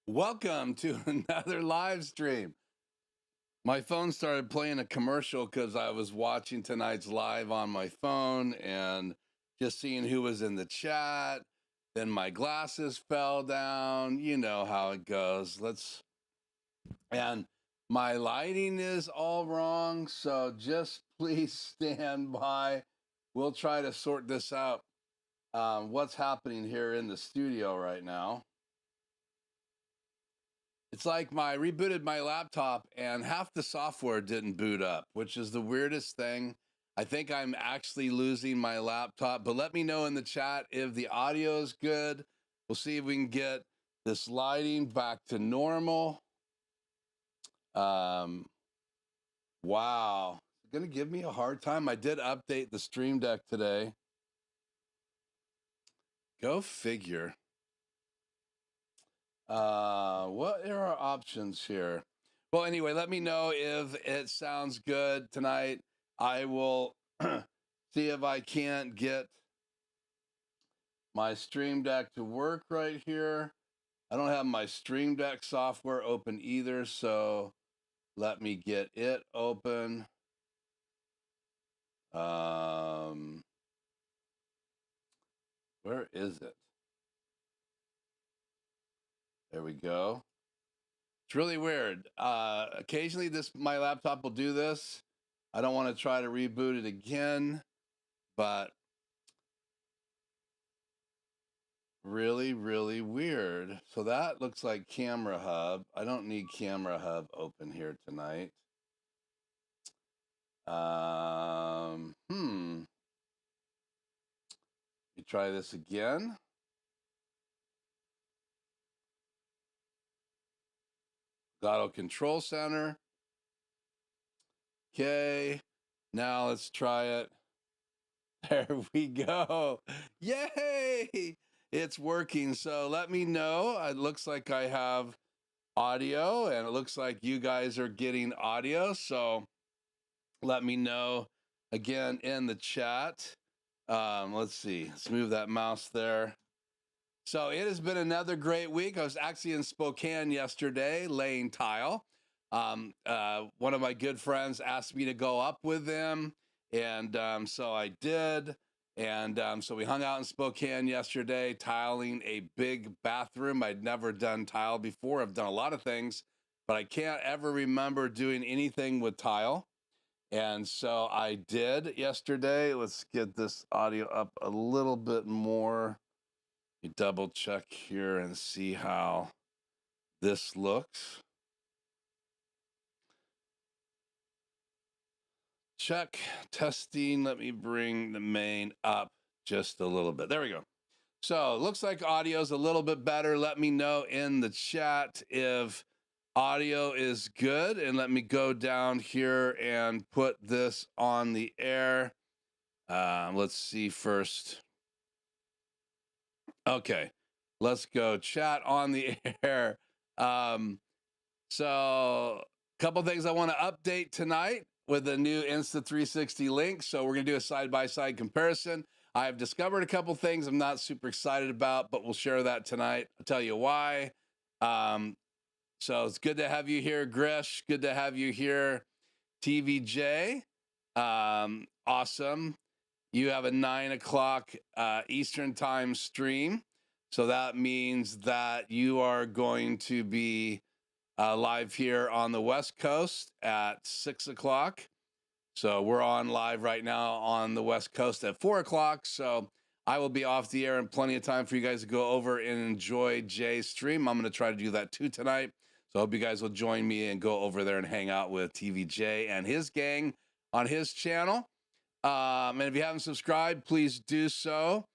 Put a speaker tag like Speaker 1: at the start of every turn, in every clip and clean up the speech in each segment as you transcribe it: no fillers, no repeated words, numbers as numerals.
Speaker 1: Welcome to another live stream. My phone started playing a commercial because I was watching tonight's live on my phone and just seeing who was in the chat. Then my glasses fell down. You know how it goes. And my lighting is all wrong. So just please stand by. We'll try to sort this out. What's happening here in the studio right now? It's like I rebooted my laptop and half the software didn't boot up, which is the weirdest thing. I think I'm actually losing my laptop, but let me know in the chat if the audio is good. We'll see if we can get this lighting back to normal. Wow. It's going to give me a hard time. I did update the Stream Deck today. Go figure. What are our options here? Well, anyway, let me know if it sounds good tonight. I will see if I can't get my Stream Deck to work right here. I don't have my Stream Deck software open either, so let me get it open. Where is it? There we go. It's really weird. Occasionally my laptop will do this. I don't want to try to reboot it again, but really, really weird. So that looks like Camera Hub. I don't need Camera Hub open here tonight. Let me try this again. Auto Control Center. Okay, now let's try it. There we go. Yay! It's working. So let me know. It looks like I have audio and it looks like you guys are getting audio. So let me know again in the chat. Let's see. Let's move that mouse there. So it has been another great week. I was actually in Spokane yesterday laying tile. One of my good friends asked me to go up with them, and so I did. And so we hung out in Spokane yesterday, tiling a big bathroom. I'd never done tile before. I've done a lot of things, but I can't ever remember doing anything with tile. And so I did yesterday. Let's get this audio up a little bit more. You double check here and see how this looks. Check, testing. Let me bring the main up just a little bit. There we go. So it looks like audio is a little bit better. Let me know in the chat if audio is good. And let me go down here and put this on the air. Let's see first. Okay, let's go chat on the air. So a couple things I want to update tonight with the new Insta360 Link. So we're going to do a side-by-side comparison. I've discovered a couple things I'm not super excited about, but we'll share that tonight. I'll tell you why. So it's good to have you here, Grish. Good to have you here, TVJ. Awesome. You have a 9 o'clock Eastern time stream. So that means that you are going to be live here on the West Coast at 6 o'clock. So we're on live right now on the West Coast at 4 o'clock. So I will be off the air in plenty of time for you guys to go over and enjoy Jay's stream. I'm going to try to do that too tonight. So I hope you guys will join me and go over there and hang out with TVJ and his gang on his channel. And if you haven't subscribed, please do so.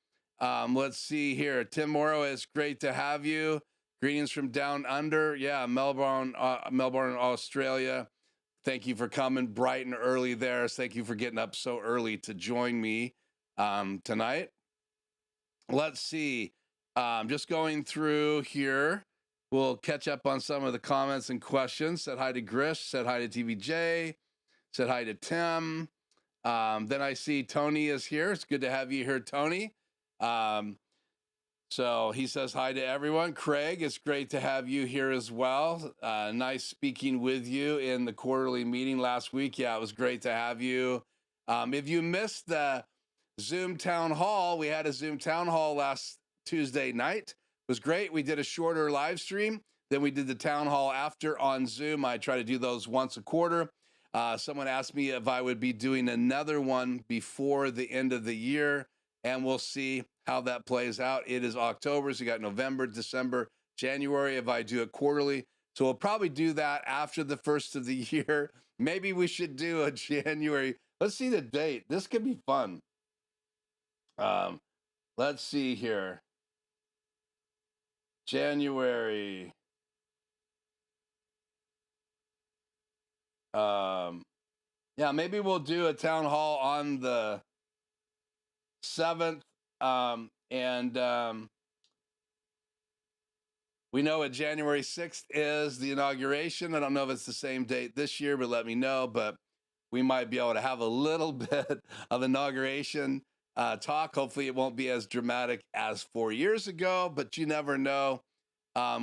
Speaker 1: Let's see here. Tim Morrow, it's great to have you. Greetings from down under. Yeah, Melbourne, Australia. Thank you for coming bright and early there. Thank you for getting up so early to join me tonight. Let's see. Just going through here. We'll catch up on some of the comments and questions. Said hi to Grish. Said hi to TVJ. Said hi to Tim. Then I see Tony is here. It's good to have you here, Tony. So he says hi to everyone. Craig, it's great to have you here as well. Nice speaking with you in the quarterly meeting last week. Yeah, it was great to have you. If you missed the Zoom town hall, we had a Zoom town hall last Tuesday night. It was great. We did a shorter live stream. Then we did the town hall after on Zoom. I try to do those once a quarter. Someone asked me if I would be doing another one before the end of the year, and we'll see how that plays out. It is October, so you got November, December, January if I do it quarterly. So we'll probably do that after the first of the year. Maybe we should do a January. Let's see the date. This could be fun. Let's see here. January. Yeah, maybe we'll do a town hall on the 7th. We know what January 6th is, the inauguration. I don't know if it's the same date this year, but let me know. But we might be able to have a little bit of inauguration talk. Hopefully it won't be as dramatic as 4 years ago, but you never know.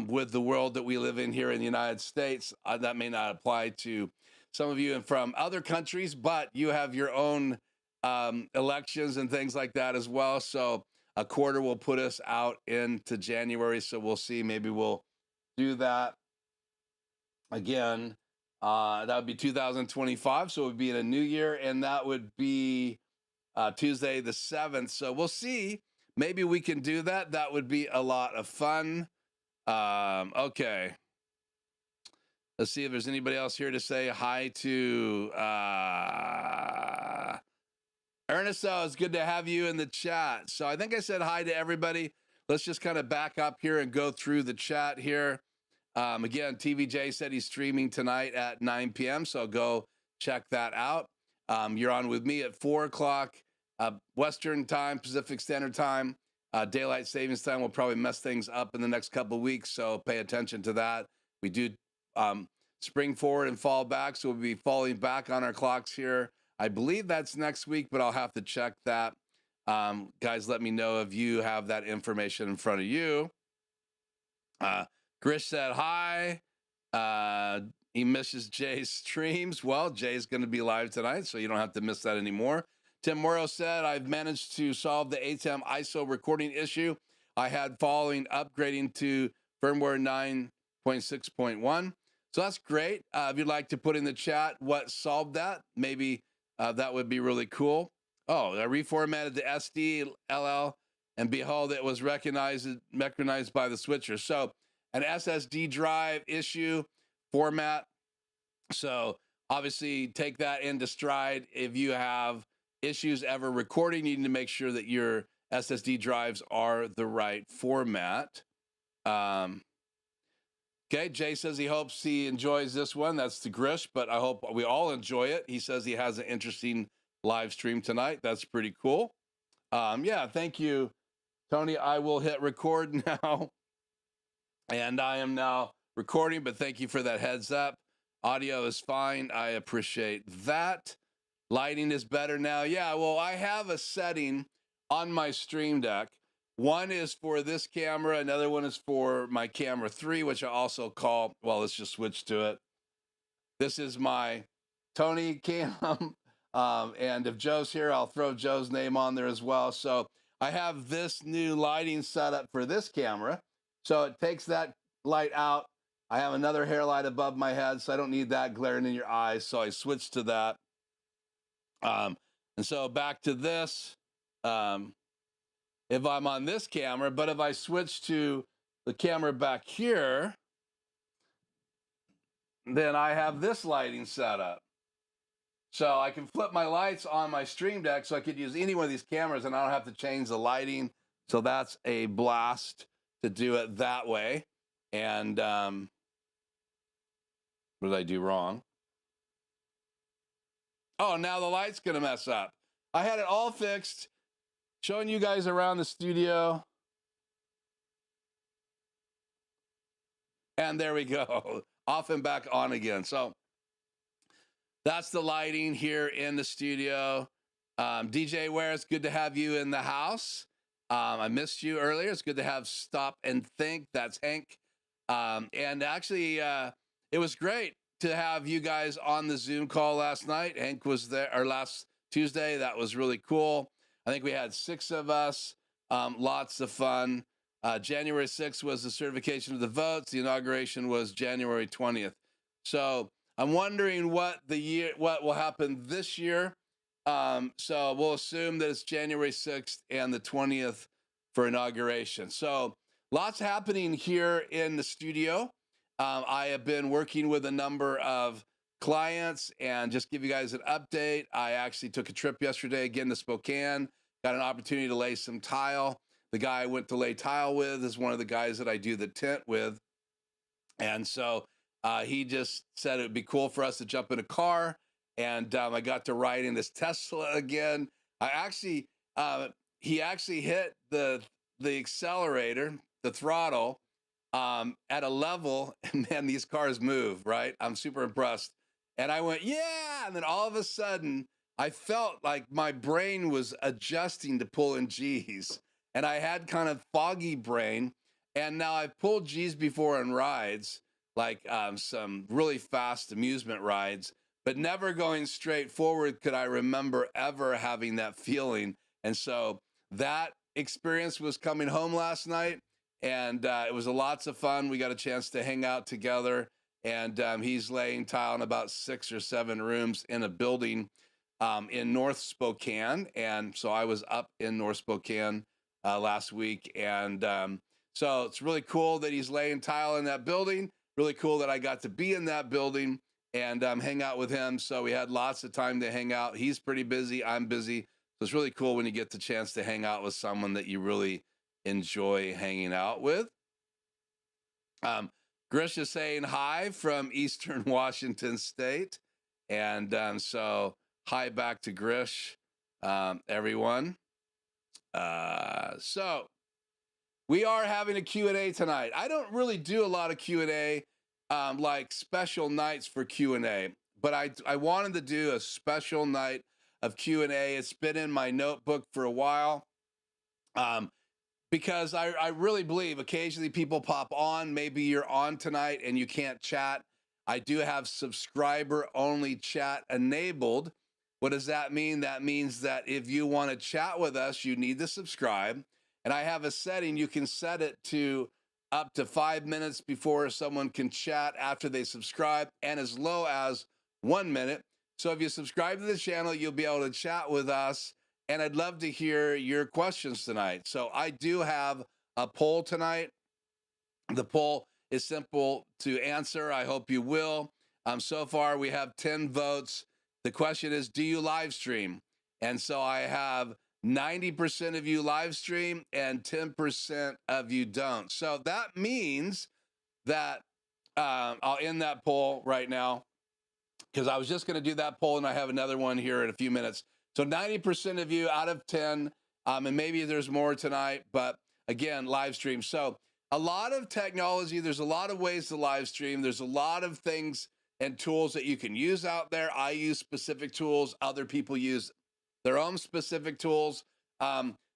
Speaker 1: With the world that we live in here in the United States, that may not apply to some of you from other countries, but you have your own elections and things like that as well. So a quarter will put us out into January. So we'll see. Maybe we'll do that again. That would be 2025. So it would be in a new year, and that would be Tuesday the 7th. So we'll see. Maybe we can do that. That would be a lot of fun. Okay. Let's see if there's anybody else here to say hi to. Ernesto, it's good to have you in the chat. So I think I said hi to everybody. Let's just kind of back up here and go through the chat here. Again, TVJ said he's streaming tonight at 9 p.m. So go check that out. You're on with me at 4 o'clock Western time, Pacific Standard Time. Daylight savings time will probably mess things up in the next couple of weeks, so pay attention to that. We do spring forward and fall back, so we'll be falling back on our clocks here. I believe that's next week, but I'll have to check that. Guys, let me know if you have that information in front of you. Grish said hi. He misses Jay's streams. Well, Jay's going to be live tonight, so you don't have to miss that anymore. Tim Morrow said, I've managed to solve the ATEM ISO recording issue I had following upgrading to firmware 9.6.1. So that's great. If you'd like to put in the chat what solved that, maybe that would be really cool. Oh, I reformatted the SD LL, and behold, it was recognized by the switcher. So an SSD drive issue format. So obviously take that into stride. If you have issues ever recording, you need to make sure that your SSD drives are the right format. Okay, Jay says he hopes he enjoys this one. That's the Grish, but I hope we all enjoy it. He says he has an interesting live stream tonight. That's pretty cool. Yeah, thank you, Tony. I will hit record now. And I am now recording, but thank you for that heads up. Audio is fine. I appreciate that. Lighting is better now. Yeah, well, I have a setting on my Stream Deck. One is for this camera. Another one is for my camera 3, which I also call, well, let's just switch to it. This is my Tony cam. And if Joe's here, I'll throw Joe's name on there as well. So I have this new lighting setup for this camera. So it takes that light out. I have another hair light above my head, so I don't need that glaring in your eyes. So I switched to that. And so back to this, if I'm on this camera, but if I switch to the camera back here, then I have this lighting setup. So I can flip my lights on my Stream Deck, so I could use any one of these cameras and I don't have to change the lighting. So that's a blast to do it that way. And what did I do wrong? Oh, now the light's gonna mess up. I had it all fixed, showing you guys around the studio. And there we go, off and back on again. So that's the lighting here in the studio. DJ Ware, it's good to have you in the house. I missed you earlier. It's good to have Stop and Think. That's Hank. And actually, it was great to have you guys on the Zoom call last night. Hank was there, or last Tuesday. That was really cool. I think we had 6 of us. Lots of fun. January 6th was the certification of the votes. The inauguration was January 20th. So I'm wondering what will happen this year. So we'll assume that it's January 6th and the 20th for inauguration. So lots happening here in the studio. I have been working with a number of clients, and just give you guys an update. I actually took a trip yesterday again to Spokane, got an opportunity to lay some tile. The guy I went to lay tile with is one of the guys that I do the tent with. And so he just said it would be cool for us to jump in a car. And I got to ride in this Tesla again. He actually hit the accelerator, the throttle, at a level, and man, these cars move, right? I'm super impressed. And I went, yeah. And then all of a sudden, I felt like my brain was adjusting to pulling G's. And I had kind of foggy brain. And now I've pulled G's before on rides, like some really fast amusement rides, but never going straight forward could I remember ever having that feeling. And so that experience was coming home last night, and it was lots of fun. We got a chance to hang out together, and he's laying tile in about 6 or 7 rooms in a building in North Spokane. And so I was up in North Spokane last week, and so it's really cool that he's laying tile in that building. Really cool that I got to be in that building and hang out with him. So we had lots of time to hang out. He's pretty busy. I'm busy. So it's really cool when you get the chance to hang out with someone that you really enjoy hanging out with. Grish is saying hi from Eastern Washington State. And so hi back to Grish, everyone. So we are having a Q&A tonight. I don't really do a lot of Q&A, like special nights for Q&A, but I wanted to do a special night of Q&A. It's been in my notebook for a while, because I really believe occasionally people pop on. Maybe you're on tonight and you can't chat. I do have subscriber-only chat enabled. What does that mean? That means that if you want to chat with us, you need to subscribe. And I have a setting, you can set it to up to 5 minutes before someone can chat after they subscribe, and as low as 1 minute. So if you subscribe to the channel, you'll be able to chat with us, and I'd love to hear your questions tonight. So I do have a poll tonight. The poll is simple to answer. I hope you will. So far, we have 10 votes. The question is, do you live stream? And so I have 90% of you live stream and 10% of you don't. So that means that I'll end that poll right now, because I was just going to do that poll, and I have another one here in a few minutes. So 90% of you out of 10, and maybe there's more tonight, but again, live stream. So a lot of technology, there's a lot of ways to live stream. There's a lot of things and tools that you can use out there. I use specific tools. Other people use their own specific tools.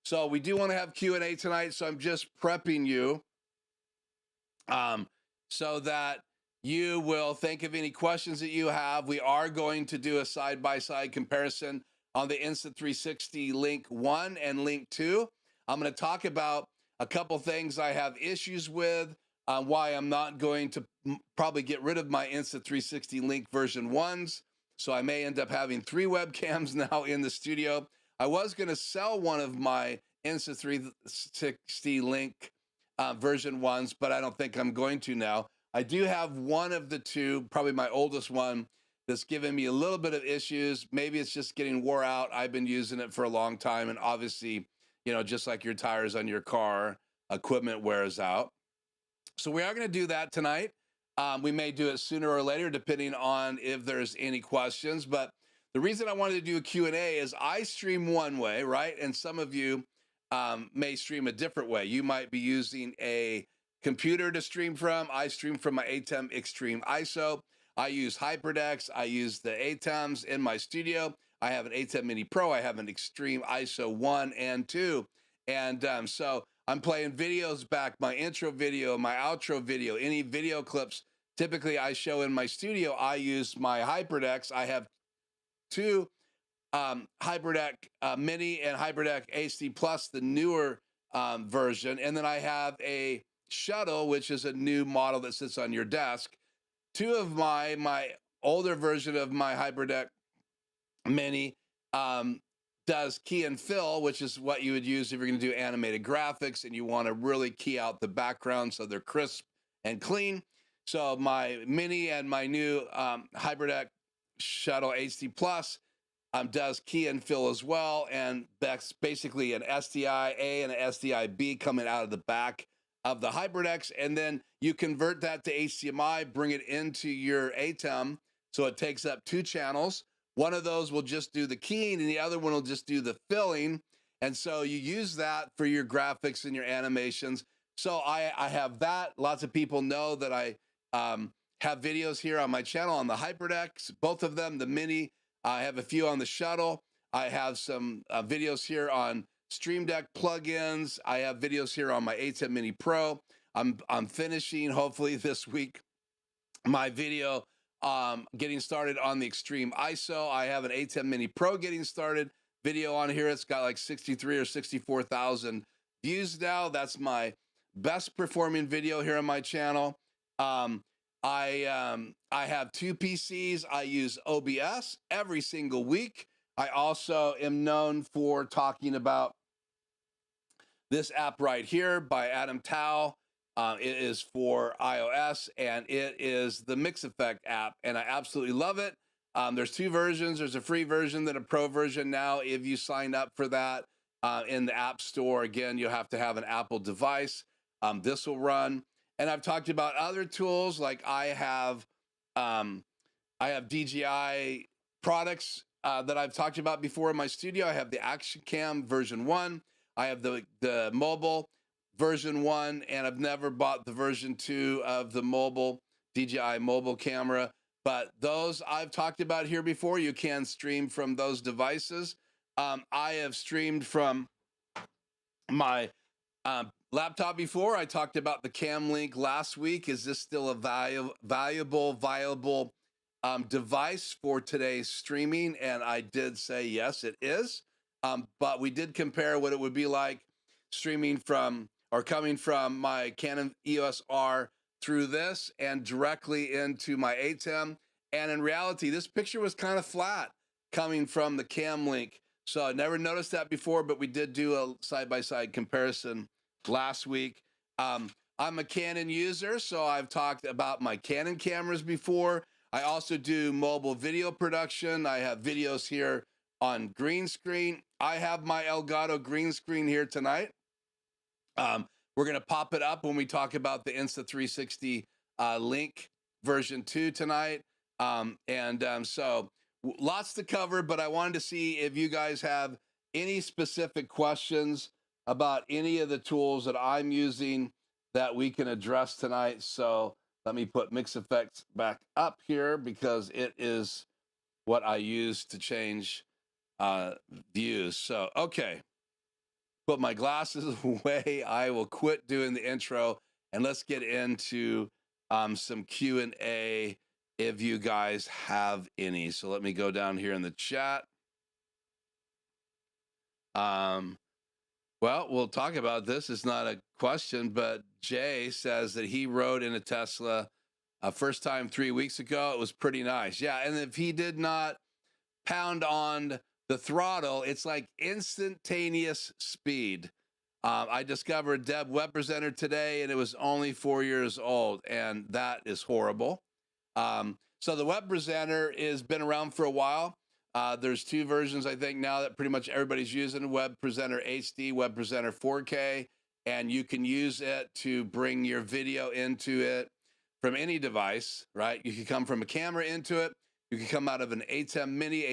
Speaker 1: So we do want to have Q&A tonight. So I'm just prepping you so that you will think of any questions that you have. We are going to do a side-by-side comparison on the Insta360 Link 1 and Link 2. I'm going to talk about a couple things I have issues with, why I'm not going to probably get rid of my Insta360 Link version 1s. So I may end up having 3 webcams now in the studio. I was going to sell one of my Insta360 Link version 1s, but I don't think I'm going to now. I do have one of the 2, probably my oldest one, that's giving me a little bit of issues. Maybe it's just getting wore out. I've been using it for a long time, and obviously, you know, just like your tires on your car, equipment wears out. So we are going to do that tonight. We may do it sooner or later, depending on if there's any questions. But the reason I wanted to do a Q&A is I stream one way, right? And some of you may stream a different way. You might be using a computer to stream from. I stream from my ATEM Extreme ISO. I use HyperDecks. I use the ATEMs in my studio. I have an ATEM Mini Pro. I have an Extreme ISO 1 and 2. And so I'm playing videos back, my intro video, my outro video, any video clips. Typically I show in my studio, I use my HyperDecks. I have two HyperDeck Mini and HyperDeck HD Plus, the newer version. And then I have a shuttle, which is a new model that sits on your desk. Two of my older version of my HyperDeck Mini does key and fill, which is what you would use if you're going to do animated graphics and you want to really key out the background so they're crisp and clean. So my Mini and my new HyperDeck Shuttle HD Plus does key and fill as well, and that's basically an SDI-A and an SDI-B coming out of the back of the HyperDecks, and then you convert that to HDMI, bring it into your ATEM, so it takes up two channels. One of those will just do the keying, and the other one will just do the filling, and so you use that for your graphics and your animations. So I have that. Lots of people know that I have videos here on my channel on the HyperDecks, both of them, the Mini. I have a few on the shuttle. I have some videos here on Stream Deck plugins. I have videos here on my ATEM Mini Pro. I'm finishing, hopefully this week, my video getting started on the Extreme ISO. I have an ATEM Mini Pro getting started video on here. It's got like 63 or 64,000 views now. That's my best performing video here on my channel. I have two PCs. I use OBS every single week. I also am known for talking about this app right here by Adam Tao. It is for iOS, and it is the Mix Effect app, and I absolutely love it. There's two versions. There's a free version, then a pro version now. If you sign up for that in the App Store, again, you'll have to have an Apple device. This will run. And I've talked about other tools, like I have DJI products that I've talked about before in my studio. I have the Action Cam version 1. I have the mobile version 1, and I've never bought the version 2 of the mobile DJI mobile camera. But those I've talked about here before. You can stream from those devices. I have streamed from my laptop before. I talked about the Cam Link last week. Is this still a viable device for today's streaming? And I did say yes, it is. But we did compare what it would be like streaming from or coming from my Canon EOS R through this and directly into my ATEM. And in reality, this picture was kind of flat coming from the Cam Link. So I never noticed that before, but we did do a side-by-side comparison last week. I'm a Canon user, so I've talked about my Canon cameras before. I also do mobile video production. I have videos here on green screen. I have my Elgato green screen here tonight. We're going to pop it up when we talk about the Insta360 Link version 2 tonight. So lots to cover, but I wanted to see if you guys have any specific questions about any of the tools that I'm using that we can address tonight. So let me put Mix Effects back up here because it is what I use to change views. So, okay, put my glasses away. I will quit doing the intro and let's get into some Q&A if you guys have any. So let me go down here in the chat. Well, we'll talk about this. It's not a question, but Jay says that he rode in a Tesla first time 3 weeks ago. It was pretty nice. Yeah, and if he did not pound on the throttle, it's like instantaneous speed. I discovered Deb Web Presenter today, and it was only 4 years old, and that is horrible. So the Web Presenter has been around for a while. There's two versions, I think, now that pretty much everybody's using: Web Presenter HD, Web Presenter 4K, and you can use it to bring your video into it from any device, right? You can come from a camera into it. You can come out of an ATEM Mini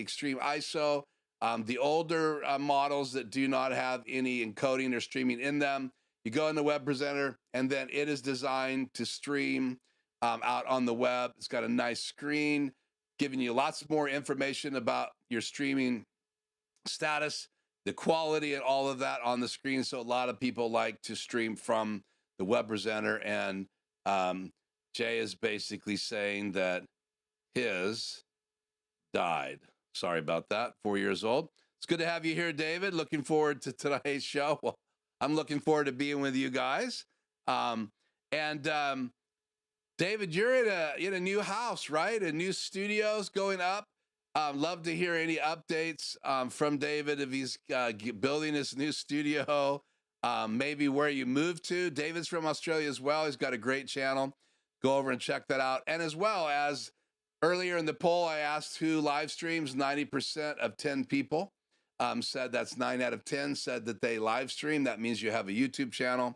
Speaker 1: Extreme ISO. The older models that do not have any encoding or streaming in them, you go in the Web Presenter, and then it is designed to stream out on the web. It's got a nice screen, giving you lots more information about your streaming status. the quality and all of that on the screen. So a lot of people like to stream from the web presenter, and Jay is basically saying that his died. Sorry about that. 4 years old. It's good to have you here, David. Looking forward to tonight's show. Well, I'm looking forward to being with you guys. David, you're in a new house, right? A new studio's going up. Love to hear any updates from David if he's building this new studio, maybe where you moved to. David's from Australia as well. He's got a great channel. Go over and check that out. And as well as earlier in the poll, I asked who live streams. 90% of 10 people said, that's 9 out of 10, said that they live stream. That means you have a YouTube channel.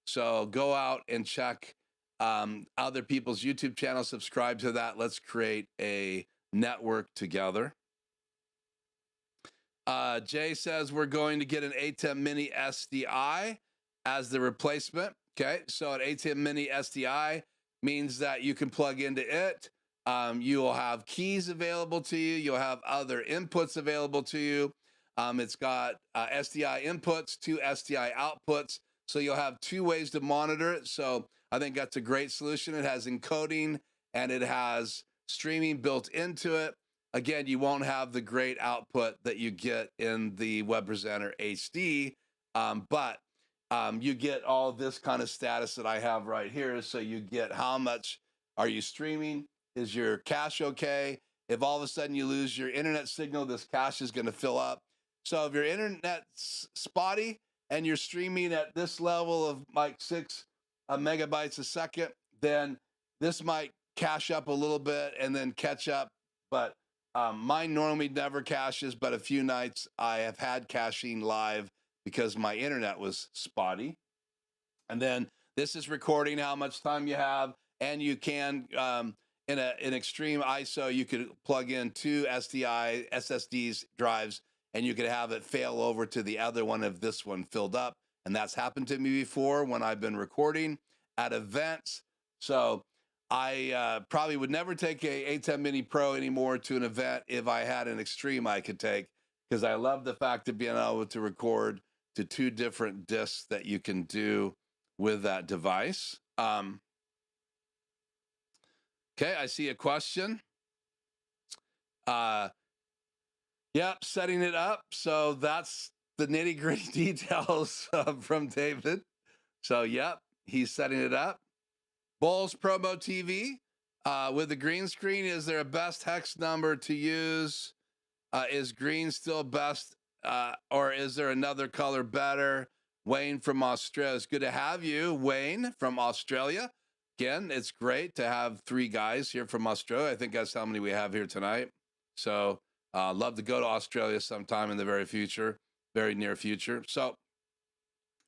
Speaker 1: So go out and check other people's YouTube channels, subscribe to that. Let's create a network together. Jay says we're going to get an ATEM Mini SDI as the replacement. Okay, so an ATEM Mini SDI means that you can plug into it. You will have keys available to you. You'll have other inputs available to you. It's got SDI inputs, 2 SDI outputs. So you'll have 2 ways to monitor it. So I think that's a great solution. It has encoding and it has streaming built into it. Again, you won't have the great output that you get in the Web Presenter HD, but you get all this kind of status that I have right here. So you get how much are you streaming? Is your cache okay? If all of a sudden you lose your internet signal, this cache is going to fill up. So if your internet's spotty and you're streaming at this level of like 6 megabytes a second, then this might cache up a little bit and then catch up. But mine normally never caches, but a few nights I have had caching live because my internet was spotty. And then this is recording how much time you have, and you can, in an extreme ISO, you could plug in 2 SSDs drives, and you could have it fail over to the other one if this one filled up. And that's happened to me before when I've been recording at events. So I probably would never take a ATEM Mini Pro anymore to an event if I had an extreme I could take, because I love the fact of being able to record to 2 different discs that you can do with that device. Okay, I see a question. Yep, setting it up. So that's the nitty-gritty details from David. So, yep, he's setting it up. Bowls Promo TV with the green screen. Is there a best hex number to use? Is green still best, or is there another color better? Wayne from Australia. It's good to have you, Wayne from Australia. Again, it's great to have 3 guys here from Australia. I think that's how many we have here tonight. So love to go to Australia sometime in the very near future. So,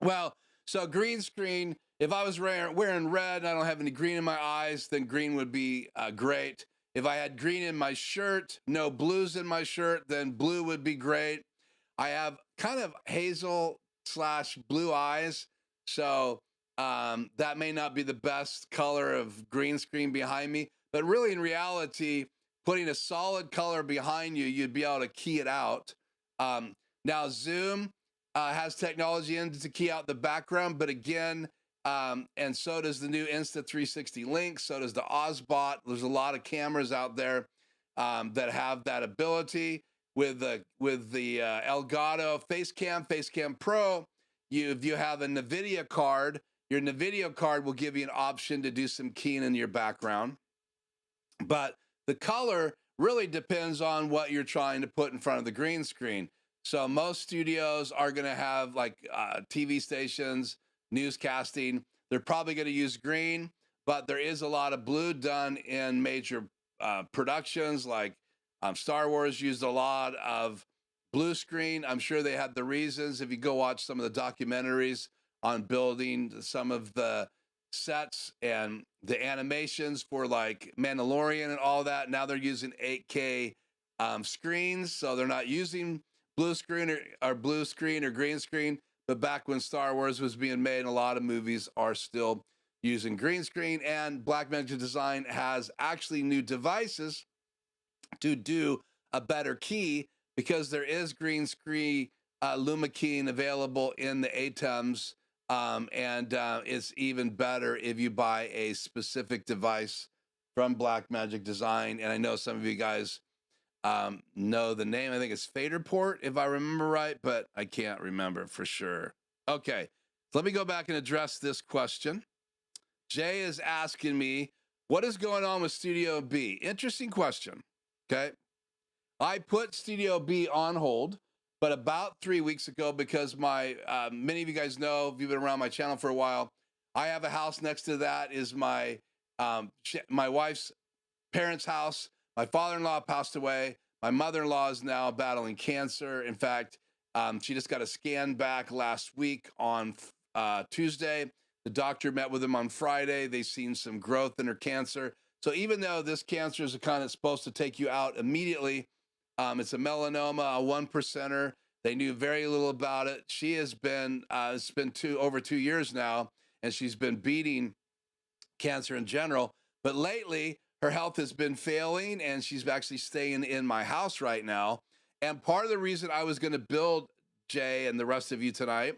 Speaker 1: well, so green screen, if I was wearing red and I don't have any green in my eyes, then green would be great. If I had green in my shirt, no blues in my shirt, then blue would be great. I have kind of hazel/blue eyes, so that may not be the best color of green screen behind me, but really in reality, putting a solid color behind you, you'd be able to key it out. Now Zoom has technology in to key out the background, but again, and so does the new Insta360 Link, so does the Ozbot. There's a lot of cameras out there that have that ability. With the Elgato Facecam Pro, if you have a NVIDIA card, your NVIDIA card will give you an option to do some keying in your background. But the color really depends on what you're trying to put in front of the green screen. So most studios are going to have like TV stations, newscasting. They're probably going to use green, but there is a lot of blue done in major productions. Like Star Wars used a lot of blue screen. I'm sure they had the reasons. If you go watch some of the documentaries on building some of the sets and the animations for like Mandalorian and all that, now they're using 8K screens, so they're not using blue screen or green screen. But back when Star Wars was being made, a lot of movies are still using green screen, and Blackmagic Design has actually new devices to do a better key, because there is green screen LumaKey available in the ATEMs. And it's even better if you buy a specific device from Blackmagic Design. And I know some of you guys know the name. I think it's Faderport, if I remember right, but I can't remember for sure. Okay, so let me go back and address this question. Jay is asking me, what is going on with Studio B? Interesting question, okay? I put Studio B on hold, but about 3 weeks ago, because my, many of you guys know, if you've been around my channel for a while, I have a house next to that is my wife's parents' house. My father-in-law passed away. My mother-in-law is now battling cancer. In fact, she just got a scan back last week on Tuesday. The doctor met with him on Friday. They've seen some growth in her cancer. So even though this cancer is kind of supposed to take you out immediately, it's a melanoma, a 1%er. They knew very little about it. She has been, it's been over 2 years now, and she's been beating cancer in general. But lately, her health has been failing, and she's actually staying in my house right now. And part of the reason I was going to build, Jay and the rest of you tonight,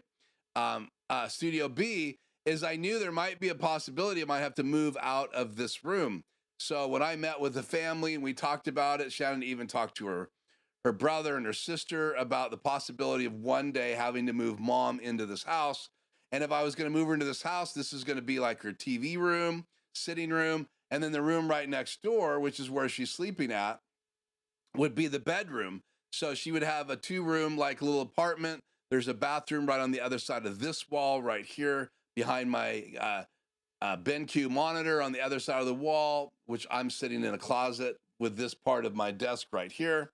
Speaker 1: Studio B, is I knew there might be a possibility I might have to move out of this room. So when I met with the family and we talked about it, Shannon even talked to her brother and her sister about the possibility of one day having to move mom into this house. And if I was going to move her into this house, this is going to be like her TV room, sitting room, and then the room right next door, which is where she's sleeping at, would be the bedroom. So she would have a 2-room like little apartment. There's a bathroom right on the other side of this wall right here behind my BenQ monitor on the other side of the wall, which I'm sitting in a closet with this part of my desk right here.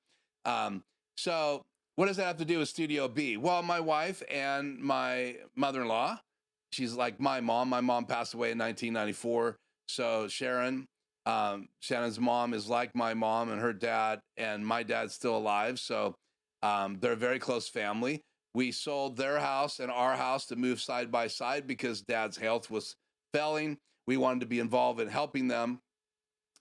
Speaker 1: So what does that have to do with Studio B? Well, my wife and my mother-in-law, she's like my mom. My mom passed away in 1994. So Sharon, Shannon's mom is like my mom, and her dad and my dad's still alive. So they're a very close family. We sold their house and our house to move side by side because dad's health was failing. We wanted to be involved in helping them.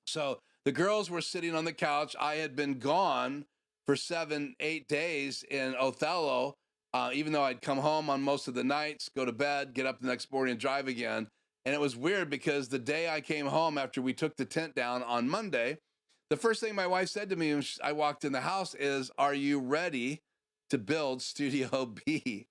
Speaker 1: So the girls were sitting on the couch. I had been gone for 7-8 days in Othello, even though I'd come home on most of the nights, go to bed, get up the next morning and drive again. And it was weird because the day I came home after we took the tent down on Monday, the first thing my wife said to me when I walked in the house is, "Are you ready to build Studio B?"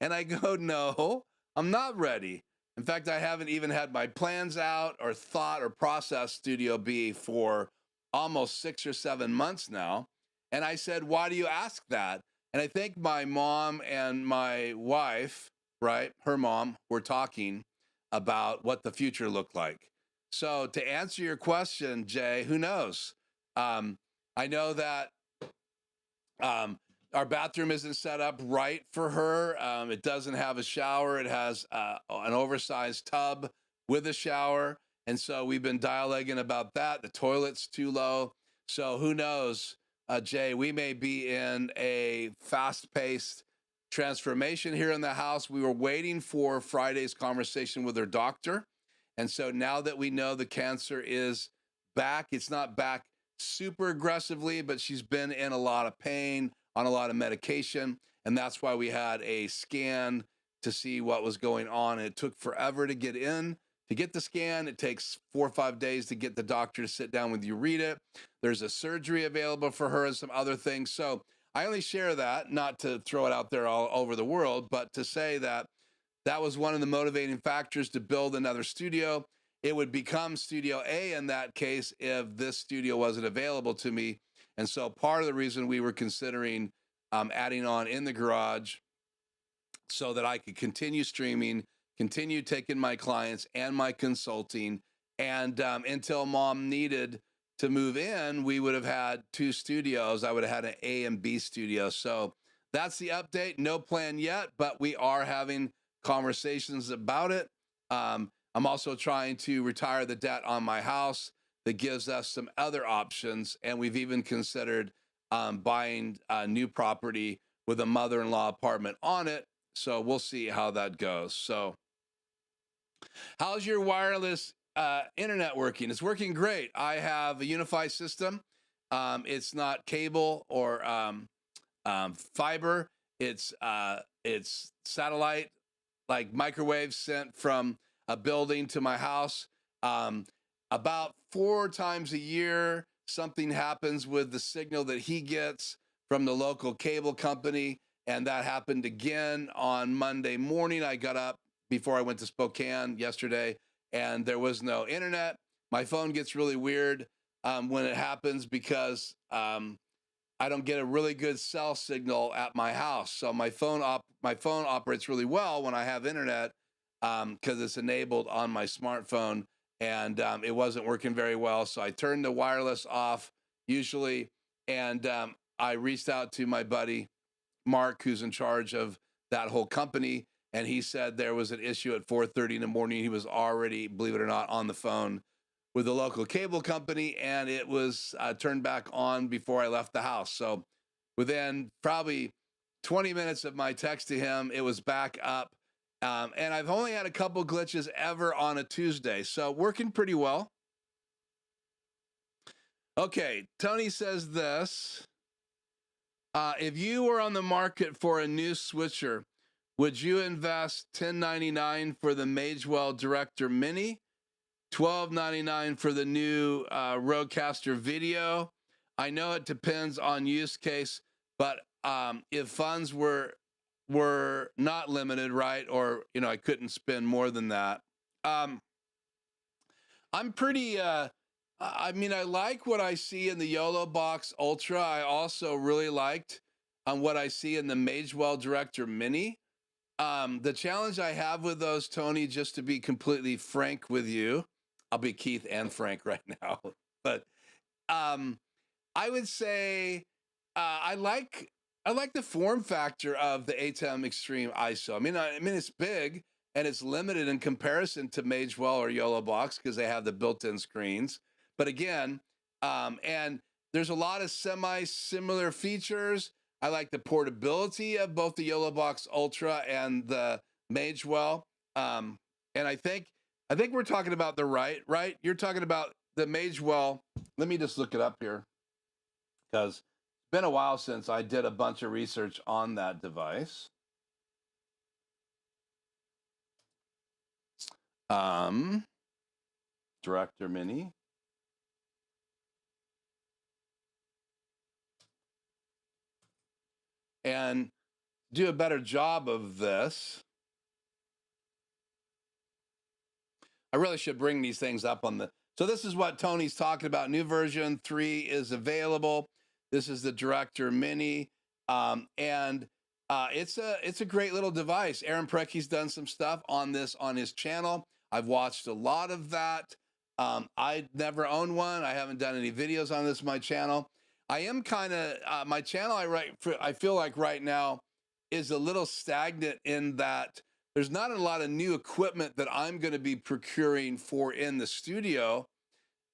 Speaker 1: And I go, "No, I'm not ready." In fact, I haven't even had my plans out or thought or processed Studio B for almost 6 or 7 months now. And I said, "Why do you ask that?" And I think my mom and my wife, right, her mom, were talking about what the future looked like. So to answer your question, Jay, who knows? I know that our bathroom isn't set up right for her. It doesn't have a shower. It has an oversized tub with a shower. And so we've been dialoguing about that. The toilet's too low. So who knows, Jay, we may be in a fast-paced transformation here in the house. We were waiting for Friday's conversation with her doctor. And so now that we know the cancer is back, it's not back super aggressively, but she's been in a lot of pain, on a lot of medication. And that's why we had a scan to see what was going on. It took forever to get in. To get the scan, it takes 4 or 5 days to get the doctor to sit down with you, read it. There's a surgery available for her and some other things. So I only share that, not to throw it out there all over the world, but to say that that was one of the motivating factors to build another studio. It would become Studio A in that case if this studio wasn't available to me. And so part of the reason we were considering adding on in the garage so that I could continue streaming, continue taking my clients and my consulting. And until mom needed to move in, we would have had 2 studios. I would have had an A and B studio. So that's the update. No plan yet, but we are having conversations about it. I'm also trying to retire the debt on my house. That gives us some other options. And we've even considered buying a new property with a mother-in-law apartment on it. So we'll see how that goes. So how's your wireless internet working? It's working great. I have a unified system. It's not cable or fiber. It's satellite, like microwave sent from a building to my house. About 4 times a year, something happens with the signal that he gets from the local cable company. And that happened again on Monday morning. I got up before I went to Spokane yesterday, and there was no internet. My phone gets really weird when it happens because I don't get a really good cell signal at my house. So my phone operates really well when I have internet because it's enabled on my smartphone, and it wasn't working very well. So I turned the wireless off usually, and I reached out to my buddy Mark, who's in charge of that whole company, and he said there was an issue at 4:30 in the morning. He was already, believe it or not, on the phone with the local cable company, and it was turned back on before I left the house. So within probably 20 minutes of my text to him, it was back up. And I've only had a couple glitches ever on a Tuesday, so working pretty well. Okay, Tony says this. If you were on the market for a new switcher, would you invest $10.99 for the Magewell Director Mini, $12.99 for the new Rodecaster Video? I know it depends on use case, but if funds were not limited, right, or I couldn't spend more than that. I'm pretty. I mean, I like what I see in the YOLO Box Ultra. I also really liked what I see in the Magewell Director Mini. The challenge I have with those, Tony, just to be completely frank with you, I'll be Keith and Frank right now, but I would say I like the form factor of the ATEM Extreme ISO. I mean, it's big and it's limited in comparison to Magewell or YOLO Box because they have the built-in screens. But again, and there's a lot of semi-similar features. I like the portability of both the YOLO Box Ultra and the Magewell. And I think we're talking about the right? You're talking about the Magewell. Let me just look it up here because it's been a while since I did a bunch of research on that device. Director Mini. And do a better job of this. I really should bring these things up on the. So this is what Tony's talking about. New version 3 is available. This is the Director Mini, and it's a great little device. Aaron Precky's done some stuff on this on his channel. I've watched a lot of that. I never owned one. I haven't done any videos on this my channel. I am kind of my channel. I feel like right now is a little stagnant in that there's not a lot of new equipment that I'm going to be procuring for in the studio.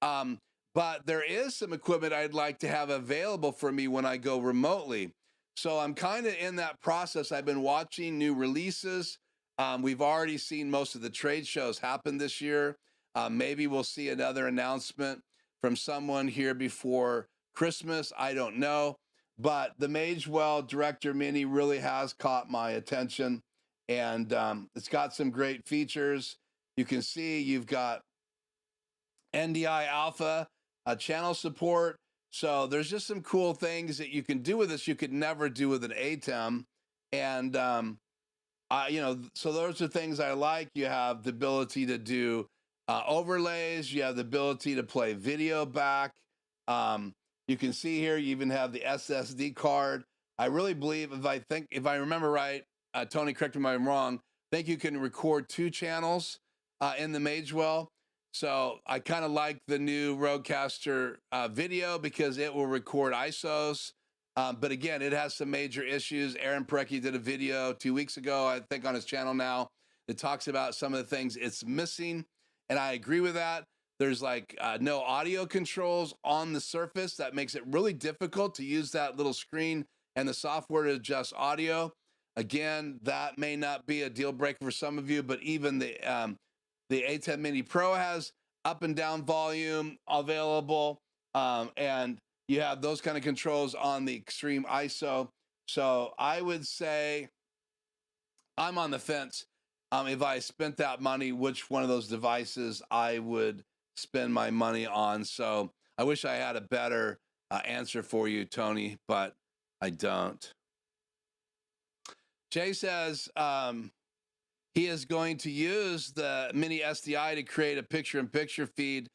Speaker 1: But there is some equipment I'd like to have available for me when I go remotely. So I'm kind of in that process. I've been watching new releases. We've already seen most of the trade shows happen this year. Maybe we'll see another announcement from someone here before Christmas. I don't know. But the Magewell Director Mini really has caught my attention. And it's got some great features. You can see you've got NDI Alpha channel support. So there's just some cool things that you can do with this you could never do with an ATEM. And, so those are things I like. You have the ability to do overlays. You have the ability to play video back. You can see here, you even have the SSD card. I really believe, if I remember right, Tony, correct me if I'm wrong, I think you can record 2 channels in the Magewell. So I kind of like the new Rodecaster video because it will record ISOs. But again, it has some major issues. Aaron Precky did a video 2 weeks ago, I think on his channel now, that talks about some of the things it's missing. And I agree with that. There's like no audio controls on the surface. That makes it really difficult to use that little screen and the software to adjust audio. Again, that may not be a deal breaker for some of you, but even the ATEM Mini Pro has up and down volume available, and you have those kind of controls on the Extreme ISO. So I would say I'm on the fence. If I spent that money, which one of those devices I would spend my money on. So I wish I had a better answer for you, Tony, but I don't. Jay says he is going to use the mini SDI to create a picture-in-picture feed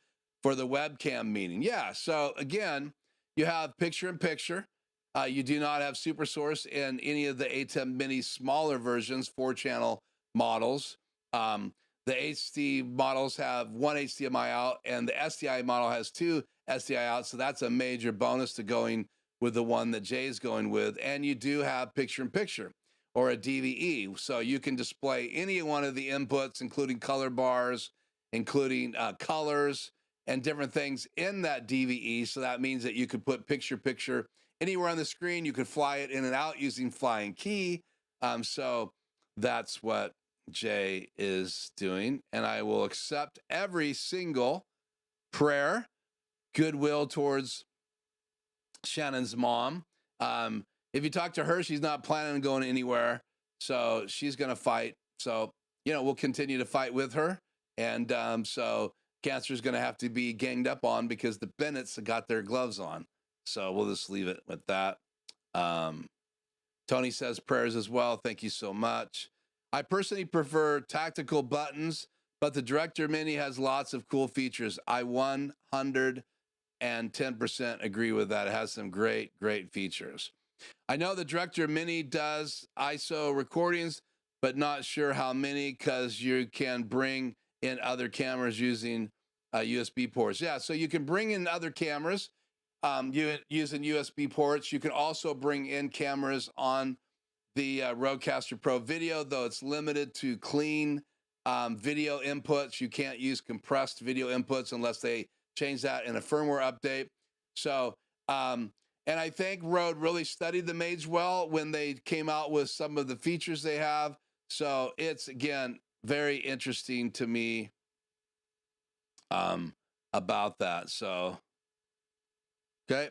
Speaker 1: for the webcam meeting. Yeah, so again, you have picture-in-picture. You do not have SuperSource in any of the ATEM Mini smaller versions, 4-channel models. The HD models have one HDMI out, and the SDI model has 2 SDI out, so that's a major bonus to going with the one that Jay's going with. And you do have picture-in-picture or a DVE, so you can display any one of the inputs, including color bars, including colors, and different things in that DVE. So that means that you could put picture-in-picture anywhere on the screen. You could fly it in and out using flying key. So that's what Jay is doing. And I will accept every single prayer, goodwill towards Shannon's mom. If you talk to her, she's not planning on going anywhere. So she's going to fight. So, you know, we'll continue to fight with her. And so Cancer is going to have to be ganged up on because the Bennetts got their gloves on. So we'll just leave it with that. Tony says prayers as well. Thank you so much. I personally prefer tactical buttons, but the Director Mini has lots of cool features. I 110% agree with that. It has some great features. I know the Director Mini does ISO recordings, but not sure how many because you can bring in other cameras using USB ports. Yeah, so you can bring in other cameras using USB ports. You can also bring in cameras on the Rodecaster Pro Video, though it's limited to clean video inputs. You can't use compressed video inputs unless they change that in a firmware update. So, and I think Rode really studied the Mage well when they came out with some of the features they have. So it's, again, very interesting to me about that. So, okay.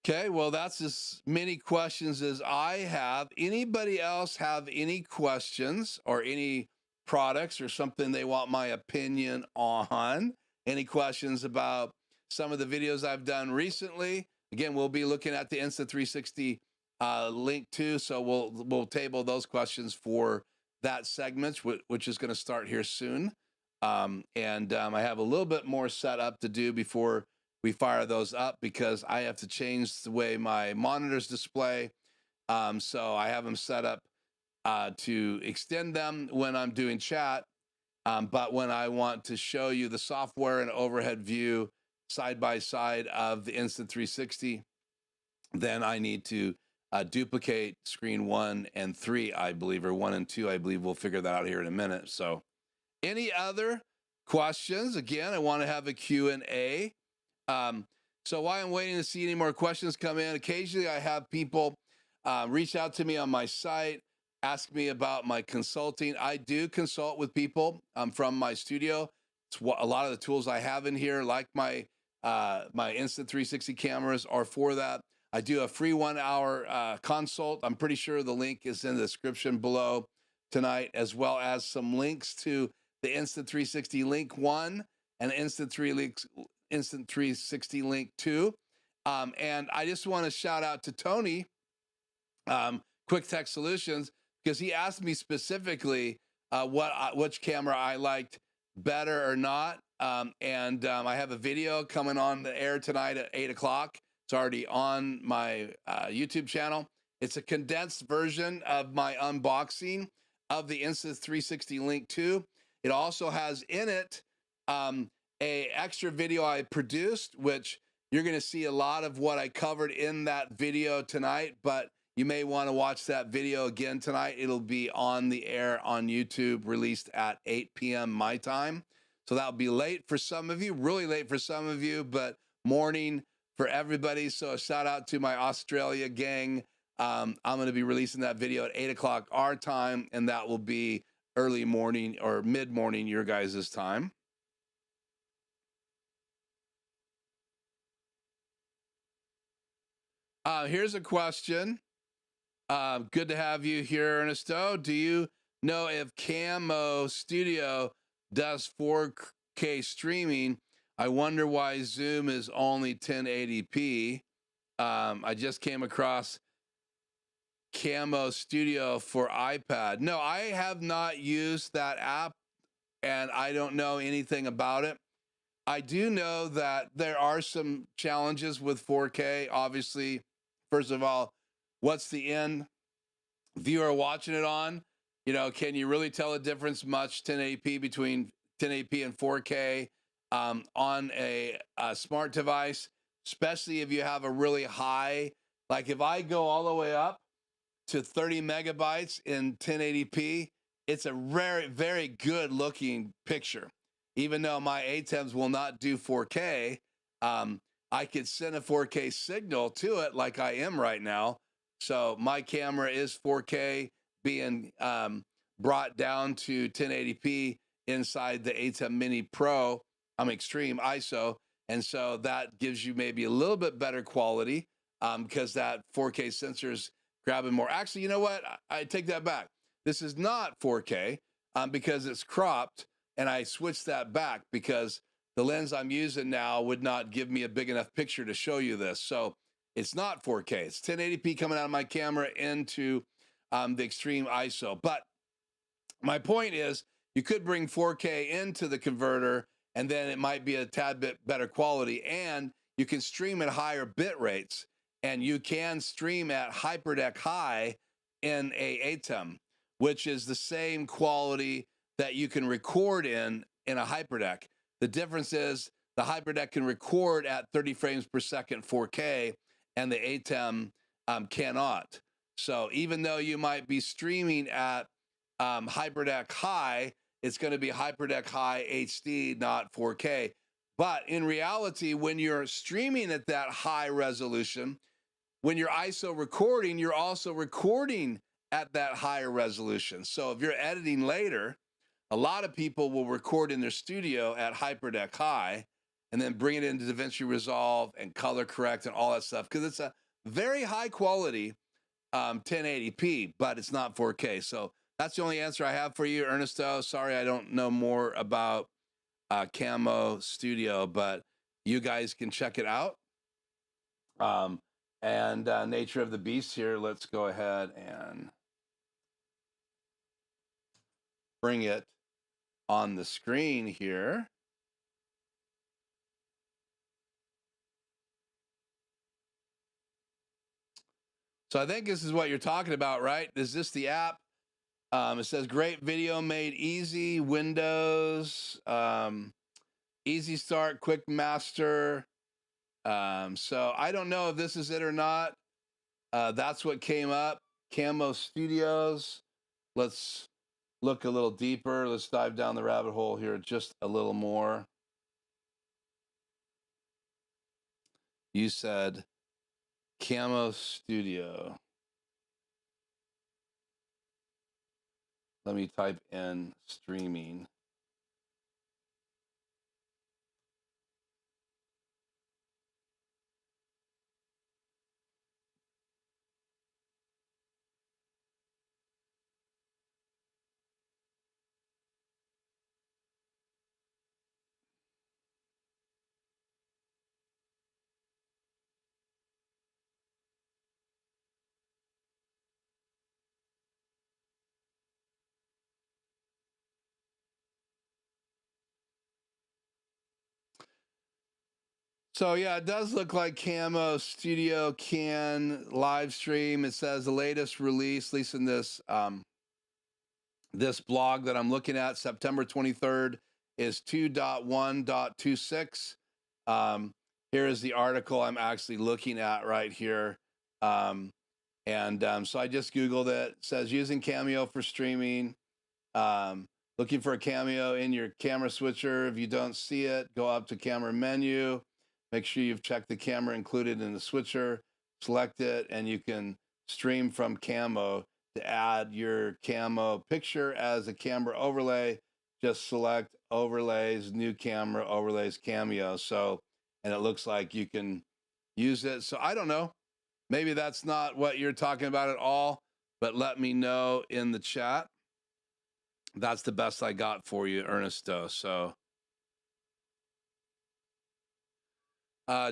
Speaker 1: Okay, well, that's as many questions as I have. Anybody else have any questions or any products or something they want my opinion on? Any questions about some of the videos I've done recently? Again, we'll be looking at the Insta360 Link too, so we'll table those questions for that segment, which is going to start here soon. I have a little bit more set up to do before we fire those up because I have to change the way my monitors display. So I have them set up to extend them when I'm doing chat. But when I want to show you the software and overhead view side by side of the Insta360, then I need to duplicate screen 1 and 3, I believe, or 1 and 2, I believe. We'll figure that out here in a minute. So any other questions? Again, I want to have a Q&A. So while I'm waiting to see any more questions come in, occasionally I have people reach out to me on my site, ask me about my consulting. I do consult with people from my studio. It's a lot of the tools I have in here, like my Insta360 cameras, are for that. I do a free 1-hour consult. I'm pretty sure the link is in the description below tonight, as well as some links to the Insta360 Link 1 and Insta360 Link 2. And I just want to shout out to Tony, Quick Tech Solutions, because he asked me specifically which camera I liked better or not. I have a video coming on the air tonight at 8 o'clock. It's already on my YouTube channel. It's a condensed version of my unboxing of the Insta360 Link 2. It also has in it a extra video I produced, which you're going to see a lot of what I covered in that video tonight, but you may want to watch that video again tonight. It'll be on the air on YouTube, released at 8 p.m. my time. So that'll be late for some of you, really late for some of you, but morning for everybody. So a shout out to my Australia gang. I'm going to be releasing that video at 8 o'clock our time, and that will be early morning or mid-morning your guys' time. Here's a question. Good to have you here, Ernesto. Do you know if Camo Studio does 4K streaming? I wonder why Zoom is only 1080p. I just came across Camo Studio for iPad. No, I have not used that app, and I don't know anything about it. I do know that there are some challenges with 4K. Obviously, first of all, what's the end viewer watching it on? You know, can you really tell a difference much 1080p between 1080p and 4K on a smart device, especially if you have a really high, like if I go all the way up to 30 megabytes in 1080p, it's a very, very good looking picture. Even though my ATEMs will not do 4K, I could send a 4K signal to it like I am right now. So my camera is 4K being brought down to 1080p inside the ATEM Mini Pro, Extreme ISO. And so that gives you maybe a little bit better quality because that 4K sensor is grabbing more. Actually, you know what? I take that back. This is not 4K because it's cropped, and I switched that back because the lens I'm using now would not give me a big enough picture to show you this. So it's not 4K. It's 1080p coming out of my camera into the extreme ISO. But my point is, you could bring 4K into the converter, and then it might be a tad bit better quality, and you can stream at higher bit rates. And you can stream at HyperDeck High in a ATEM, which is the same quality that you can record in a HyperDeck. The difference is the HyperDeck can record at 30 frames per second 4K, and the ATEM cannot. So even though you might be streaming at HyperDeck High, it's going to be HyperDeck High HD, not 4K. But in reality, when you're streaming at that high resolution, when you're ISO recording, you're also recording at that higher resolution. So if you're editing later, a lot of people will record in their studio at HyperDeck High and then bring it into DaVinci Resolve and color correct and all that stuff, because it's a very high quality 1080p, but it's not 4K. So that's the only answer I have for you, Ernesto. Sorry, I don't know more about Camo Studio, but you guys can check it out. And nature of the beast here, let's go ahead and bring it on the screen here. So I think this is what you're talking about, right? Is this the app? It says great video made easy, Windows, easy start, quick master. So I don't know if this is it or not. That's what came up. Camo Studios. Let's look a little deeper. Let's dive down the rabbit hole here just a little more. You said Camo Studio. Let me type in streaming. So yeah, it does look like Camo Studio can live stream. It says the latest release, at least in this this blog that I'm looking at, September 23rd, is 2.1.26. Here is the article I'm actually looking at right here. So I just Googled it. It says using Cameo for streaming. Looking for a Cameo in your camera switcher. If you don't see it, go up to camera menu. Make sure you've checked the camera included in the switcher. Select it, and you can stream from Camo. To add your Camo picture as a camera overlay, just select overlays, new camera, overlays, Cameo. So, and it looks like you can use it. So I don't know. Maybe that's not what you're talking about at all, but let me know in the chat. That's the best I got for you, Ernesto. So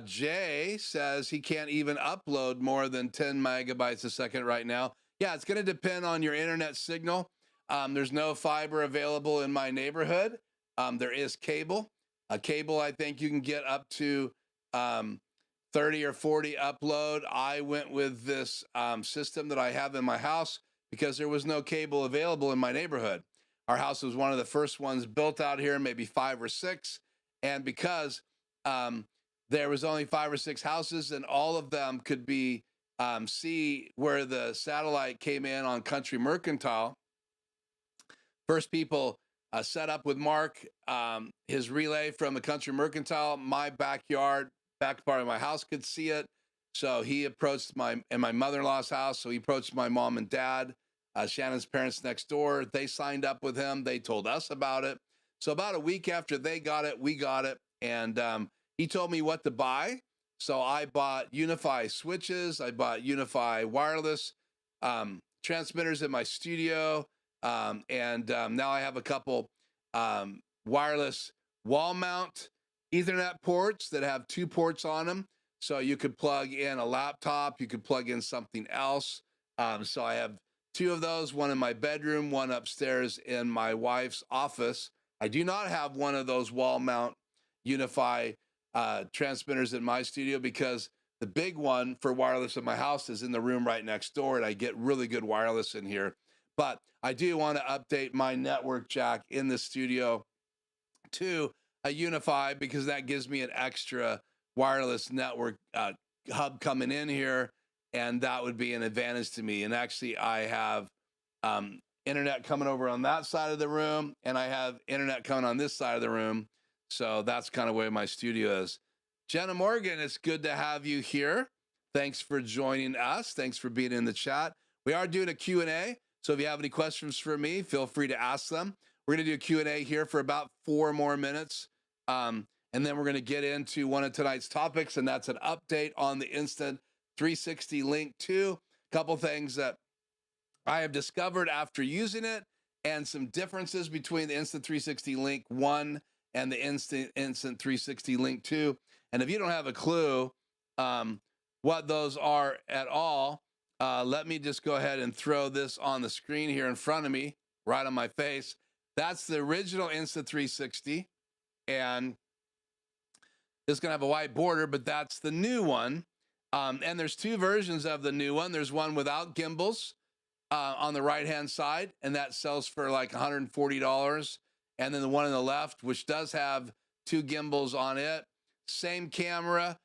Speaker 1: Jay says he can't even upload more than 10 megabytes a second right now. Yeah, it's going to depend on your internet signal. There's no fiber available in my neighborhood. There is cable. A cable, I think you can get up to 30 or 40 upload. I went with this system that I have in my house because there was no cable available in my neighborhood. Our house was one of the first ones built out here, maybe 5 or 6. And because there was only 5 or 6 houses and all of them could be see where the satellite came in on Country Mercantile. First people set up with Mark, his relay from the Country Mercantile, my backyard, back part of my house could see it. So he approached my mother-in-law's house. So he approached my mom and dad, Shannon's parents next door. They signed up with him. They told us about it. So about a week after they got it, we got it. And he told me what to buy. So I bought Unify switches. I bought Unify wireless transmitters in my studio. And now I have a couple wireless wall mount Ethernet ports that have 2 ports on them. So you could plug in a laptop, you could plug in something else. So I have 2 of those, one in my bedroom, one upstairs in my wife's office. I do not have one of those wall mount Unify transmitters in my studio because the big one for wireless in my house is in the room right next door, and I get really good wireless in here. But I do want to update my network jack in the studio to a Unify because that gives me an extra wireless network hub coming in here, and that would be an advantage to me. And actually, I have internet coming over on that side of the room, and I have internet coming on this side of the room. So that's kind of where my studio is. Jenna Morgan, it's good to have you here. Thanks for joining us. Thanks for being in the chat. We are doing a Q&A, so if you have any questions for me, feel free to ask them. We're going to do a Q&A here for about 4 more minutes, and then we're going to get into one of tonight's topics, and that's an update on the Insta360 Link 2. A couple things that I have discovered after using it and some differences between the Insta360 Link 1 and the Insta360 Link 2. And if you don't have a clue what those are at all, let me just go ahead and throw this on the screen here in front of me, right on my face. That's the original Insta360, and it's going to have a white border, but that's the new one. And there's 2 versions of the new one. There's one without gimbals on the right-hand side, and that sells for like $140. And then the one on the left, which does have 2 gimbals on it, same camera,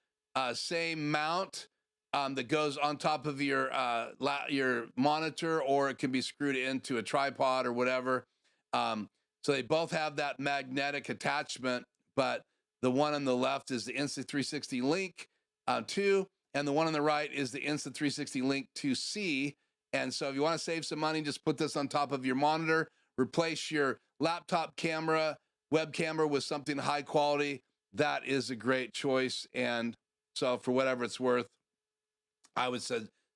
Speaker 1: same mount that goes on top of your monitor, or it can be screwed into a tripod or whatever. So they both have that magnetic attachment, but the one on the left is the Insta360 Link 2, and the one on the right is the Insta360 Link 2C. And so if you want to save some money, just put this on top of your monitor, replace your laptop camera, web camera with something high quality. That is a great choice. And so for whatever it's worth, I would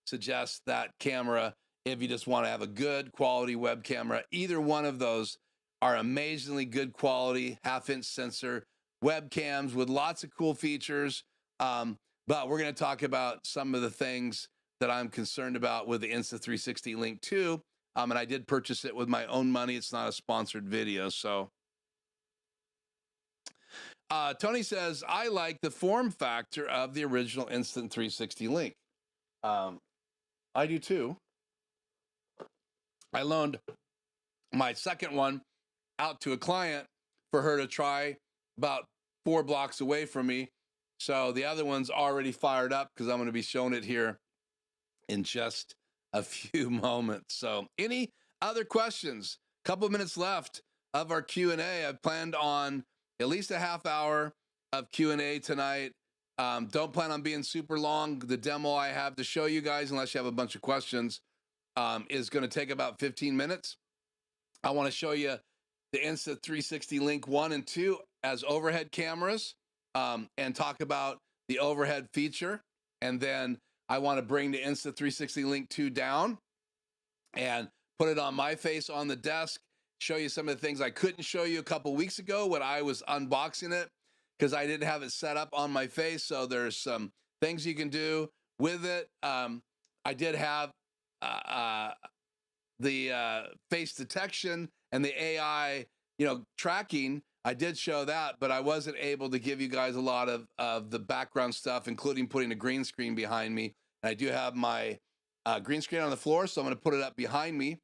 Speaker 1: suggest that camera if you just want to have a good quality web camera. Either one of those are amazingly good quality half-inch sensor webcams with lots of cool features. But we're going to talk about some of the things that I'm concerned about with the Insta360 Link 2. And I did purchase it with my own money. It's not a sponsored video. So Tony says, I like the form factor of the original Insta360 Link. I do too. I loaned my second one out to a client for her to try about 4 blocks away from me. So the other one's already fired up because I'm going to be showing it here in just a few moments. So any other questions? Couple of minutes left of our Q&A. I've planned on at least a half hour of Q&A tonight. Don't plan on being super long. The demo I have to show you guys, unless you have a bunch of questions, is going to take about 15 minutes. I want to show you the Insta360 Link 1 and 2 as overhead cameras and talk about the overhead feature. And then I want to bring the Insta360 Link 2 down and put it on my face on the desk, show you some of the things I couldn't show you a couple weeks ago when I was unboxing it because I didn't have it set up on my face. So there's some things you can do with it. I did have the face detection and the AI, tracking. I did show that, but I wasn't able to give you guys a lot of the background stuff, including putting a green screen behind me. And I do have my green screen on the floor, so I'm going to put it up behind me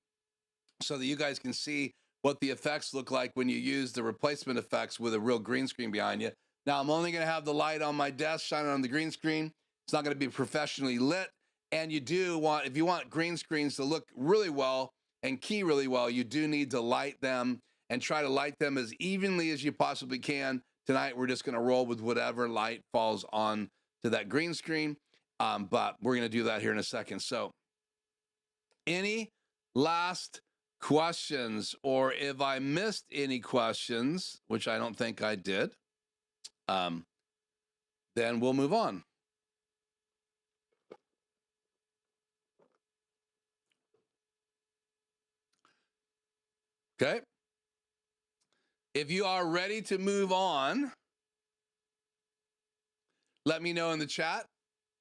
Speaker 1: so that you guys can see what the effects look like when you use the replacement effects with a real green screen behind you. Now, I'm only going to have the light on my desk shining on the green screen. It's not going to be professionally lit. And you do want, if you want green screens to look really well and key really well, you do need to light them and try to light them as evenly as you possibly can. Tonight, we're just going to roll with whatever light falls on to that green screen. But we're going to do that here in a second. So any last questions, or if I missed any questions, which I don't think I did, then we'll move on. Okay. If you are ready to move on, let me know in the chat.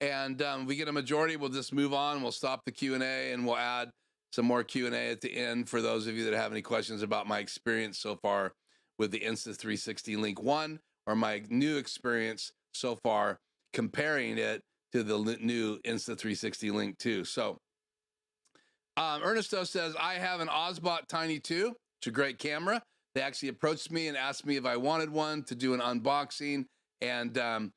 Speaker 1: And if we get a majority, we'll just move on. We'll stop the Q&A and we'll add some more Q&A at the end for those of you that have any questions about my experience so far with the Insta360 Link 1 or my new experience so far comparing it to the new Insta360 Link 2. So Ernesto says, I have an Osbot Tiny 2. It's a great camera. They actually approached me and asked me if I wanted one to do an unboxing. And I'm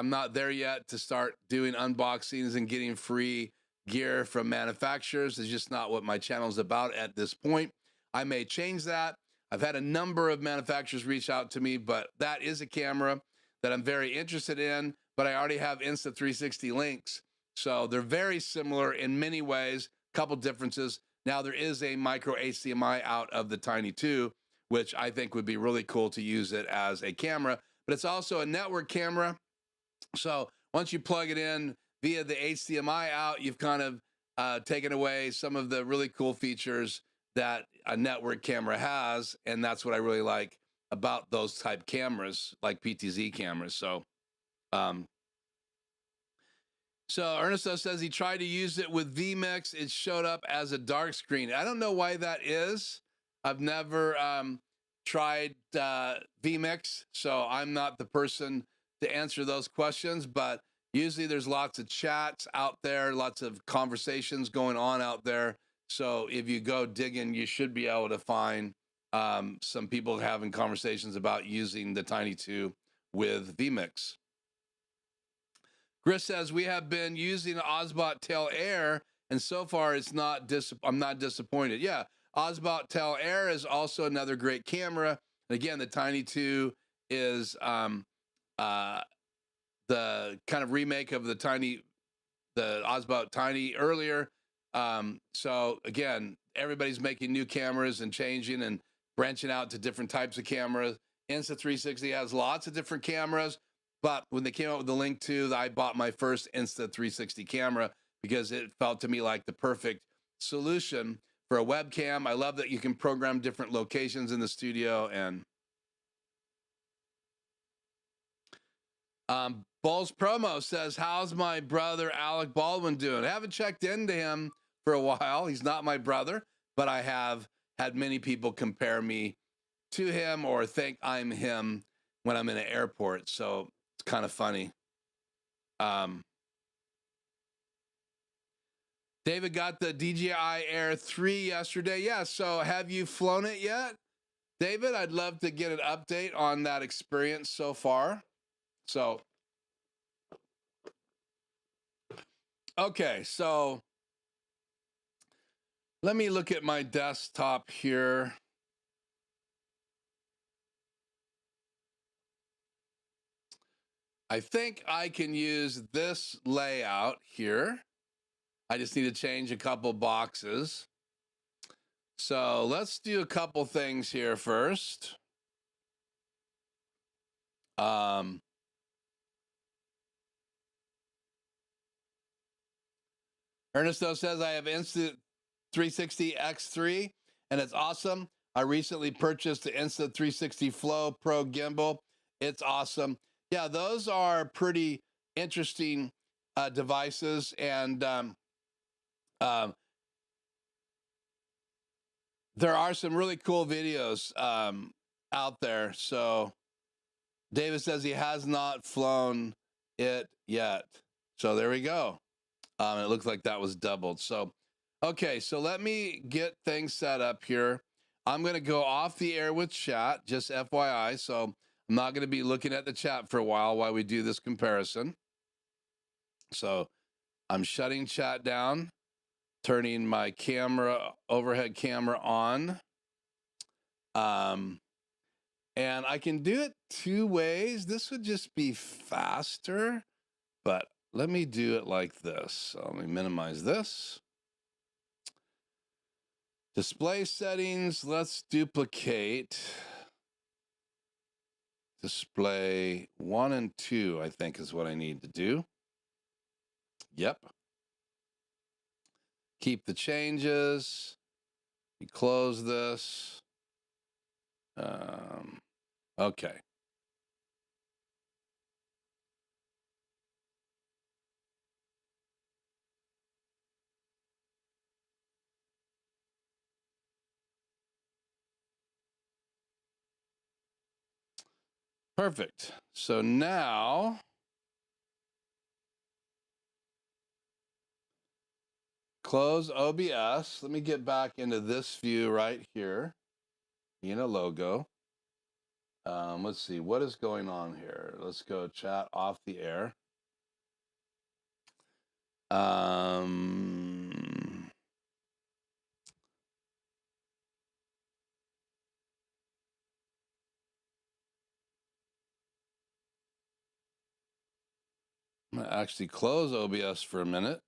Speaker 1: not there yet to start doing unboxings and getting free gear from manufacturers. It's just not what my channel is about at this point. I may change that. I've had a number of manufacturers reach out to me, but that is a camera that I'm very interested in, but I already have Insta360 links. So they're very similar in many ways, couple differences. Now there is a micro HDMI out of the Tiny 2, which I think would be really cool to use it as a camera, but it's also a network camera. So once you plug it in via the HDMI out, you've kind of taken away some of the really cool features that a network camera has. And that's what I really like about those type cameras, like PTZ cameras. So, so Ernesto says he tried to use it with vMix. It showed up as a dark screen. I don't know why that is. I've never tried vMix, so I'm not the person to answer those questions, but usually there's lots of chats out there, lots of conversations going on out there. So if you go digging, you should be able to find some people having conversations about using the Tiny 2 with vMix. Chris says, we have been using Osbot Tail Air, and so far it's not I'm not disappointed. Yeah, Osbot Tail Air is also another great camera. And again, the Tiny 2 is the kind of remake of the Osbot Tiny earlier. So again, everybody's making new cameras and changing and branching out to different types of cameras. Insta360 has lots of different cameras. But when they came out with the Link 2, I bought my first Insta360 camera because it felt to me like the perfect solution for a webcam. I love that you can program different locations in the studio. And Bulls Promo says, how's my brother Alec Baldwin doing? I haven't checked into him for a while. He's not my brother, but I have had many people compare me to him or think I'm him when I'm in an airport. So it's kind of funny. David got the DJI Air 3 yesterday. Yeah, so have you flown it yet? David, I'd love to get an update on that experience so far. So, okay, so let me look at my desktop here. I think I can use this layout here. I just need to change a couple boxes. So let's do a couple things here first. Ernesto says, I have Insta360 X3 and it's awesome. I recently purchased the Insta360 Flow Pro Gimbal. It's awesome. Yeah, those are pretty interesting devices. And um, there are some really cool videos out there. So David says he has not flown it yet. So there we go. It looks like that was doubled. So, okay, so let me get things set up here. I'm going to go off the air with chat, just FYI. So I'm not going to be looking at the chat for a while we do this comparison. So I'm shutting chat down, turning my camera, overhead camera on. And I can do it two ways. This would just be faster, but let me do it like this. So let me minimize this. Display settings, let's duplicate display 1 and 2, I think is what I need to do. Yep. Keep the changes. You close this. Okay. Perfect. So now close OBS. Let me get back into this view right here. In a logo. Let's see what is going on here. Let's go chat off the air. I'm gonna actually close OBS for a minute.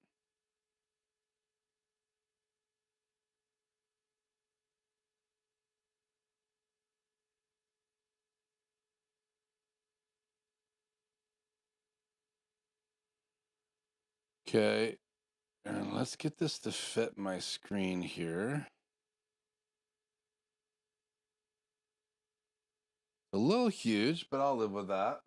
Speaker 1: Okay, and let's get this to fit my screen here. A little huge, but I'll live with that.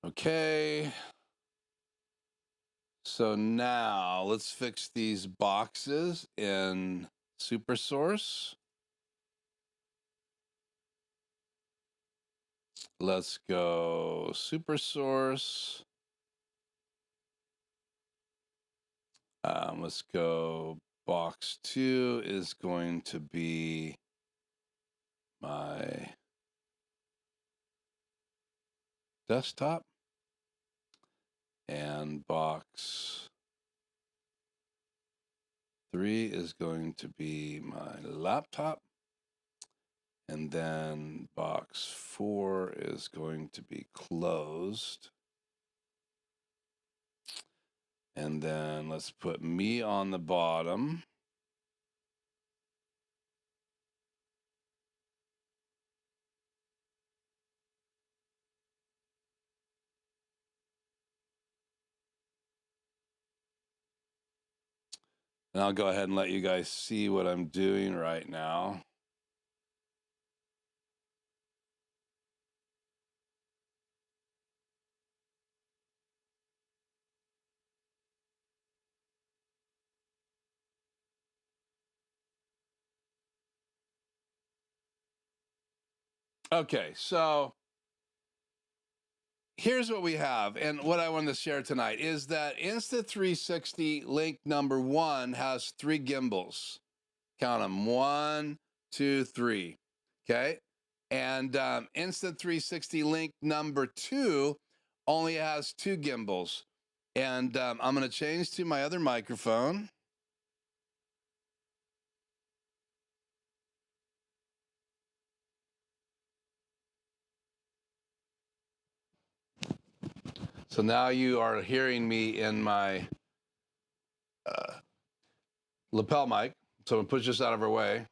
Speaker 1: Okay. So now let's fix these boxes in SuperSource. Let's go SuperSource. Let's go box 2 is going to be my desktop. And box 3 is going to be my laptop. And then box 4 is going to be closed. And then let's put me on the bottom. And I'll go ahead and let you guys see what I'm doing right now. Okay, so here's what we have. And what I wanted to share tonight is that Insta360 Link number 1 has 3 gimbals. Count them, 1, 2, 3. Okay. And Insta360 Link number 2 only has 2 gimbals. And I'm going to change to my other microphone. So now you are hearing me in my lapel mic. So I'm going to push this out of our way.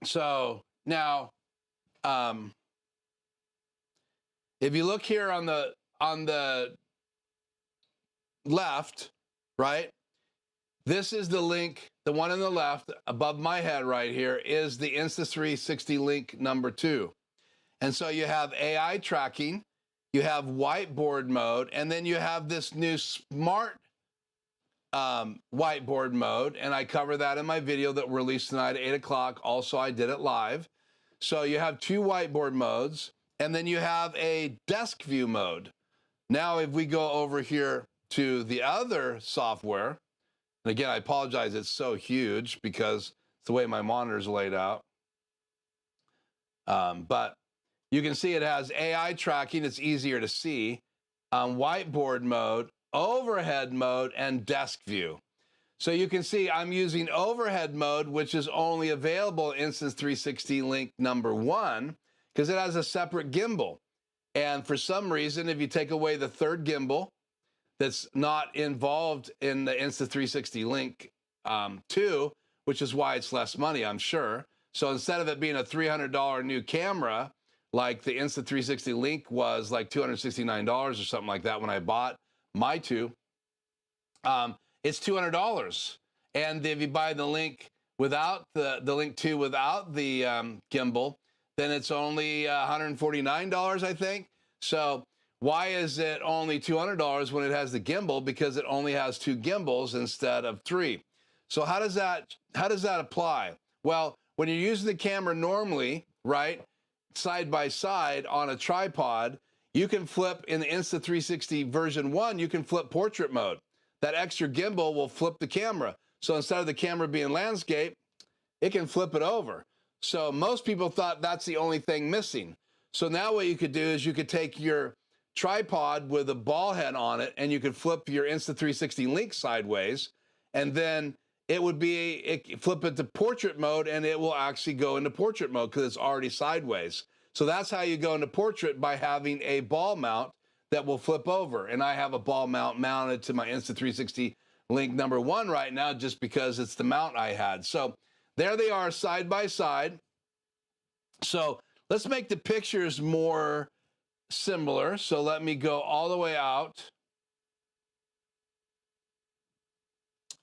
Speaker 1: So now, if you look here on the left, right? This is the link, the one on the left above my head right here is the Insta360 Link number 2. And so you have AI tracking, you have whiteboard mode, and then you have this new smart whiteboard mode. And I cover that in my video that released tonight at 8 o'clock. Also, I did it live. So you have 2 whiteboard modes, and then you have a desk view mode. Now, if we go over here to the other software, and again, I apologize, it's so huge because it's the way my monitor's laid out. But you can see it has AI tracking, it's easier to see, whiteboard mode, overhead mode, and desk view. So you can see I'm using overhead mode, which is only available in Instance360 Link number 1, because it has a separate gimbal. And for some reason, if you take away the third gimbal that's not involved in the Insta360 Link 2, which is why it's less money, I'm sure. So instead of it being a $300 new camera, like the Insta360 Link was like $269 or something like that when I bought my 2, it's $200. And if you buy the Link without the Link 2 without the gimbal, then it's only $149, I think. So why is it only $200 when it has the gimbal? Because it only has 2 gimbals instead of 3. So how does that apply? Well, when you're using the camera normally, right, side by side on a tripod, you can flip in the Insta360 version 1, you can flip portrait mode. That extra gimbal will flip the camera. So instead of the camera being landscape, it can flip it over. So most people thought that's the only thing missing. So now what you could do is you could take your tripod with a ball head on it and you could flip your Insta360 Link sideways, and then it would flip it to portrait mode and it will actually go into portrait mode because it's already sideways. So that's how you go into portrait, by having a ball mount that will flip over. And I have a ball mount mounted to my Insta360 Link number 1 right now just because it's the mount I had. So there they are side by side. So let's make the pictures more similar. So let me go all the way out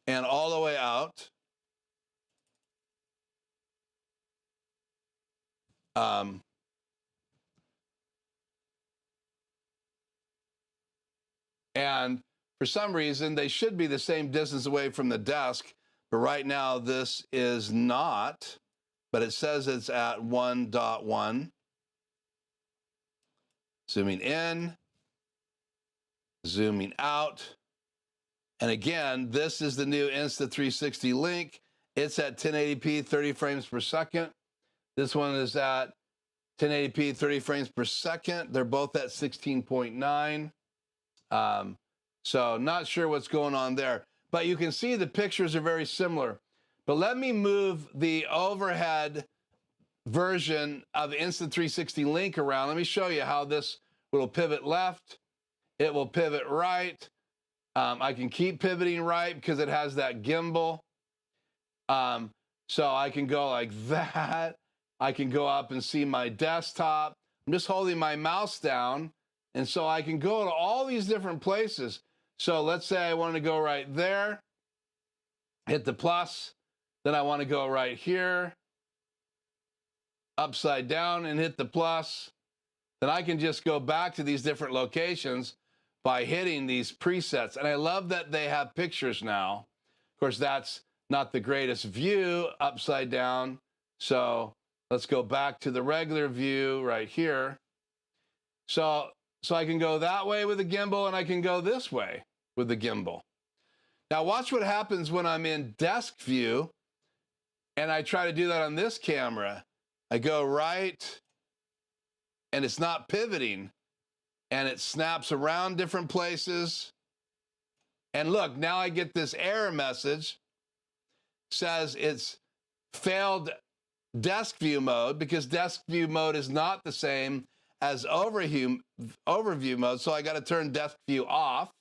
Speaker 1: and all the way out. And for some reason, they should be the same distance away from the desk, but right now this is not, but it says it's at 1.1. Zooming in, zooming out. And again, this is the new Insta360 Link. It's at 1080p, 30 frames per second. This one is at 1080p, 30 frames per second. They're both at 16.9. So not sure what's going on there, but you can see the pictures are very similar. But let me move the overhead version of Insta360 Link around. Let me show you how this will pivot left. It will pivot right. I can keep pivoting right because it has that gimbal. So I can go like that. I can go up and see my desktop. I'm just holding my mouse down. And so I can go to all these different places. So let's say I want to go right there, hit the plus. Then I want to go right here, upside down and hit the plus. Then I can just go back to these different locations by hitting these presets. And I love that they have pictures now. Of course, that's not the greatest view upside down. So let's go back to the regular view right here. So I can go that way with the gimbal and I can go this way with the gimbal. Now watch what happens when I'm in desk view and I try to do that on this camera. I go right and it's not pivoting and it snaps around different places. And look, now I get this error message, says it's failed desk view mode because desk view mode is not the same as overview mode. So I got to turn desk view off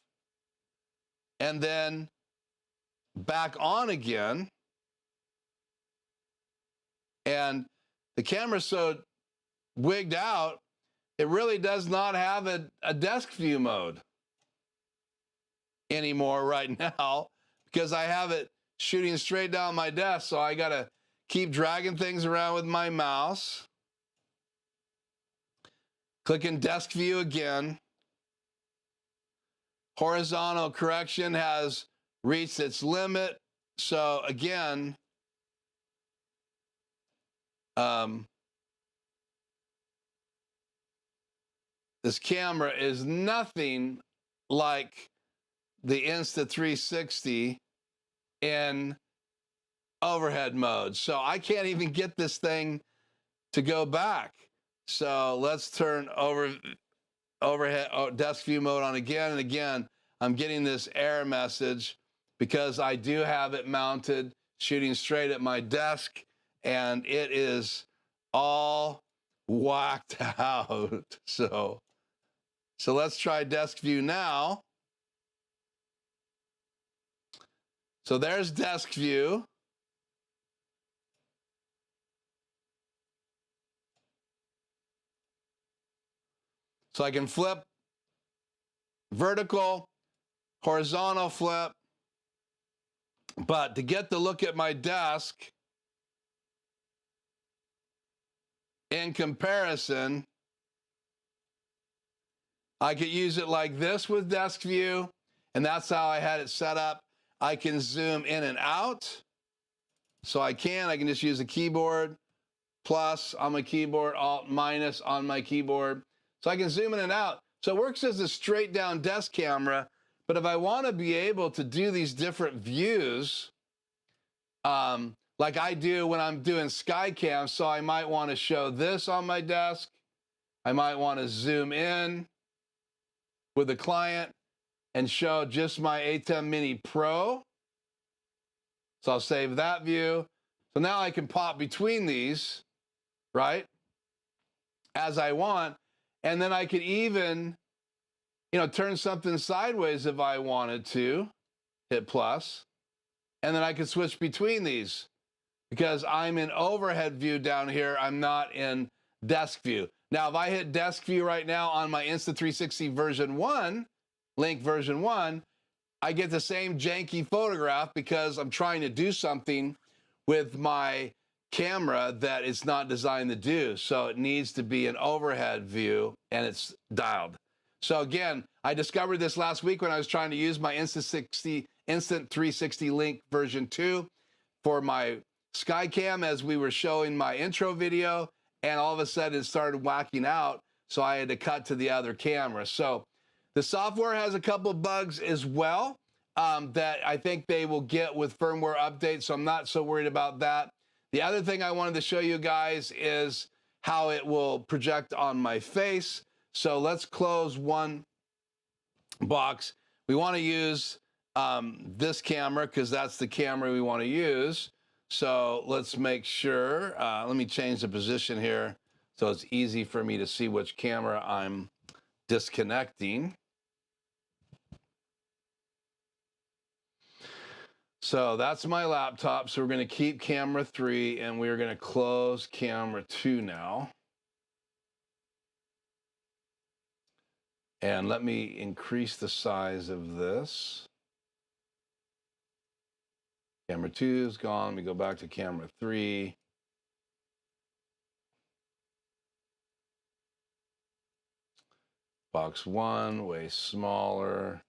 Speaker 1: and then back on again. And the camera's so wigged out, it really does not have a desk view mode anymore right now because I have it shooting straight down my desk. So I got to keep dragging things around with my mouse. Clicking desk view again. Horizontal correction has reached its limit. So again, this camera is nothing like the Insta360 in overhead mode. So I can't even get this thing to go back. So let's turn overhead desk view mode on again. And again, I'm getting this error message because I do have it mounted shooting straight at my desk and it is all whacked out. So let's try desk view now. So there's desk view. So I can flip vertical, horizontal flip. But to get the look at my desk in comparison, I could use it like this with desk view, and that's how I had it set up. I can zoom in and out. So I can just use the keyboard, plus on my keyboard, alt minus on my keyboard. So I can zoom in and out. So it works as a straight down desk camera, but if I want to be able to do these different views, like I do when I'm doing Skycam, so I might want to show this on my desk. I might want to zoom in with the client and show just my ATEM Mini Pro. So I'll save that view. So now I can pop between these, right, as I want. And then I could even, turn something sideways if I wanted to, hit plus. And then I could switch between these because I'm in overhead view down here. I'm not in desk view. Now, if I hit desk view right now on my Insta360 version 1, Link version 1, I get the same janky photograph because I'm trying to do something with my camera that it's not designed to do. So it needs to be an overhead view and it's dialed. So again, I discovered this last week when I was trying to use my Instq360 Link version 2 for my Skycam as we were showing my intro video, and all of a sudden it started whacking out, so I had to cut to the other camera. So the software has a couple bugs as well that I think they will get with firmware updates, so I'm not so worried about that. The other thing I wanted to show you guys is how it will project on my face. So let's close one box. We want to use this camera because that's the camera we want to use. So let's make sure, let me change the position here so it's easy for me to see which camera I'm disconnecting. So that's my laptop. So we're going to keep camera 3 and we're going to close camera 2 now. And let me increase the size of this. Camera 2 is gone. Let me go back to camera 3. Box 1, way smaller.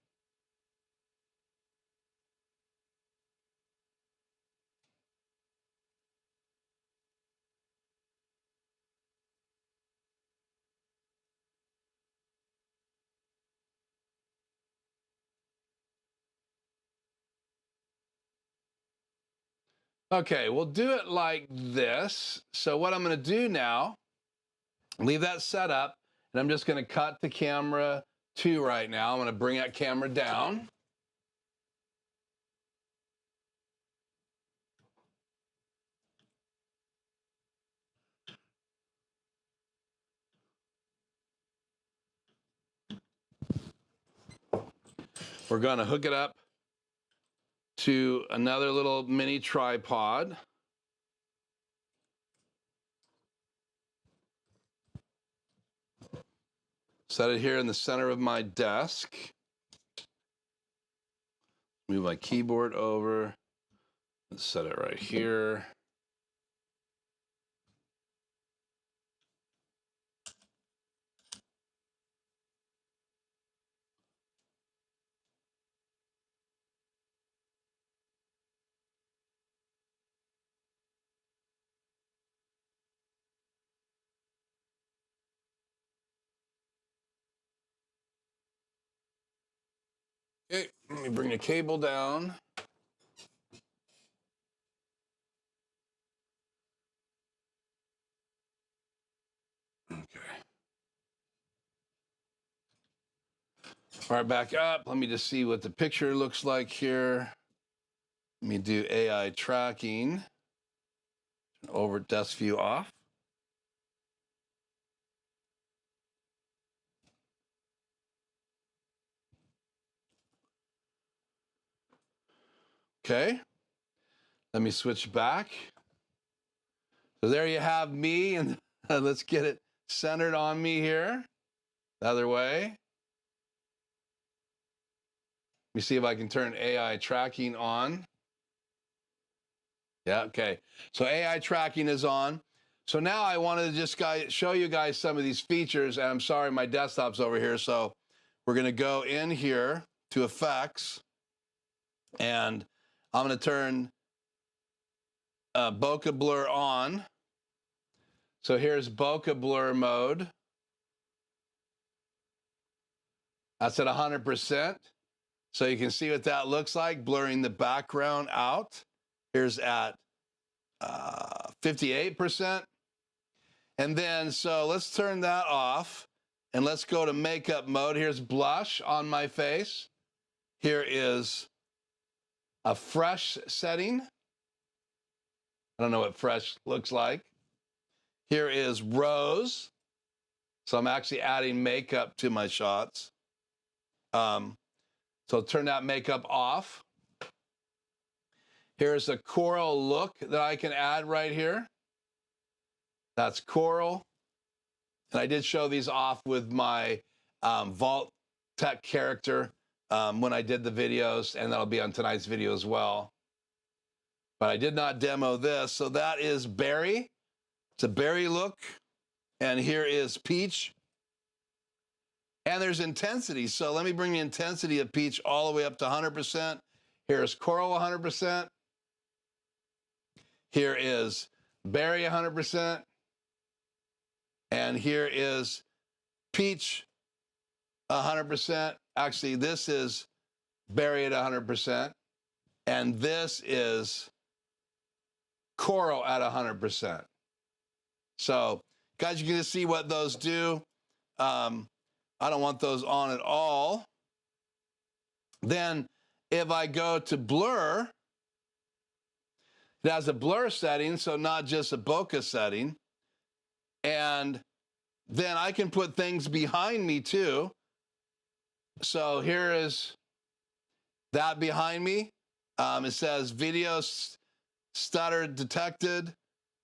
Speaker 1: Okay, we'll do it like this. So what I'm going to do now, leave that set up, and I'm just going to cut to camera 2 right now. I'm going to bring that camera down. We're going to hook it up to another little mini tripod. Set it here in the center of my desk. Move my keyboard over. Set it right here. Okay, let me bring the cable down. Okay. All right, back up. Let me just see what the picture looks like here. Let me do AI tracking. Over desk view off. Okay. Let me switch back. So there you have me, and let's get it centered on me here. The other way. Let me see if I can turn AI tracking on. Yeah, okay. So AI tracking is on. So now I wanted to just show you guys some of these features, and I'm sorry, my desktop's over here. So we're gonna go in here to effects, and I'm gonna turn bokeh blur on. So here's bokeh blur mode. That's at 100%. So you can see what that looks like, blurring the background out. Here's at 58%. And then, so let's turn that off and let's go to makeup mode. Here's blush on my face. Here is a fresh setting. I don't know what fresh looks like. Here is rose. So I'm actually adding makeup to my shots. So turn that makeup off. Here's a coral look that I can add right here. That's coral. And I did show these off with my Vault Tech character when I did the videos, and that'll be on tonight's video as well. But I did not demo this. So that is berry. It's a berry look. And here is peach. And there's intensity. So let me bring the intensity of peach all the way up to 100%. Here's coral 100%. Here is berry 100%. And here is peach 100%. Actually, this is berry at 100%. And this is coral at 100%. So, guys, you can just see what those do. I don't want those on at all. Then, if I go to blur, it has a blur setting, so not just a bokeh setting. And then I can put things behind me too. So here is that behind me. It says video stutter detected.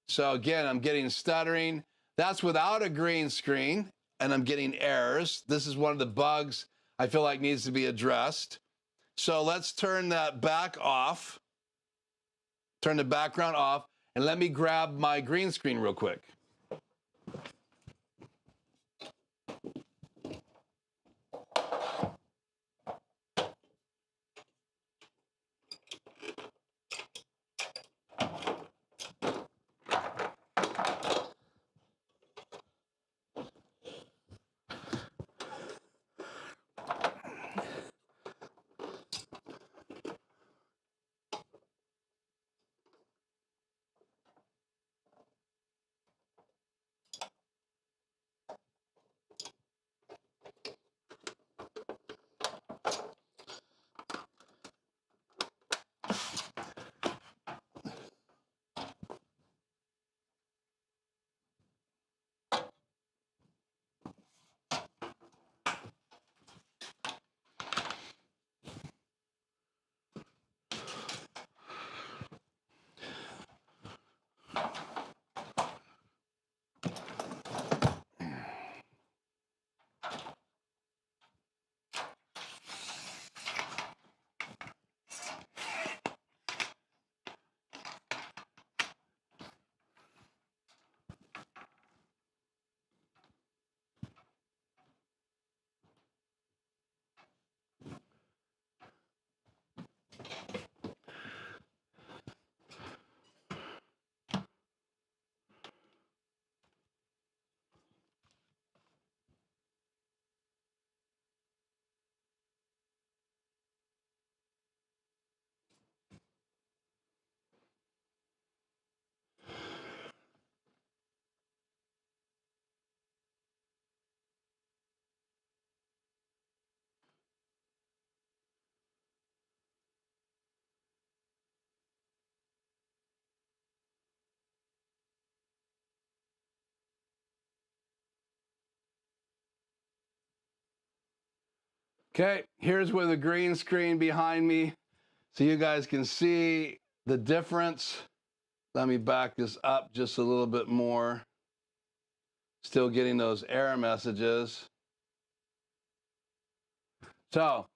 Speaker 1: So again, I'm getting stuttering. That's without a green screen, and I'm getting errors. This is one of the bugs I feel like needs to be addressed. So let's turn that back off, turn the background off, and let me grab my green screen real quick. Okay, here's where the green screen behind me, so you guys can see the difference. Let me back this up just a little bit more. Still getting those error messages. So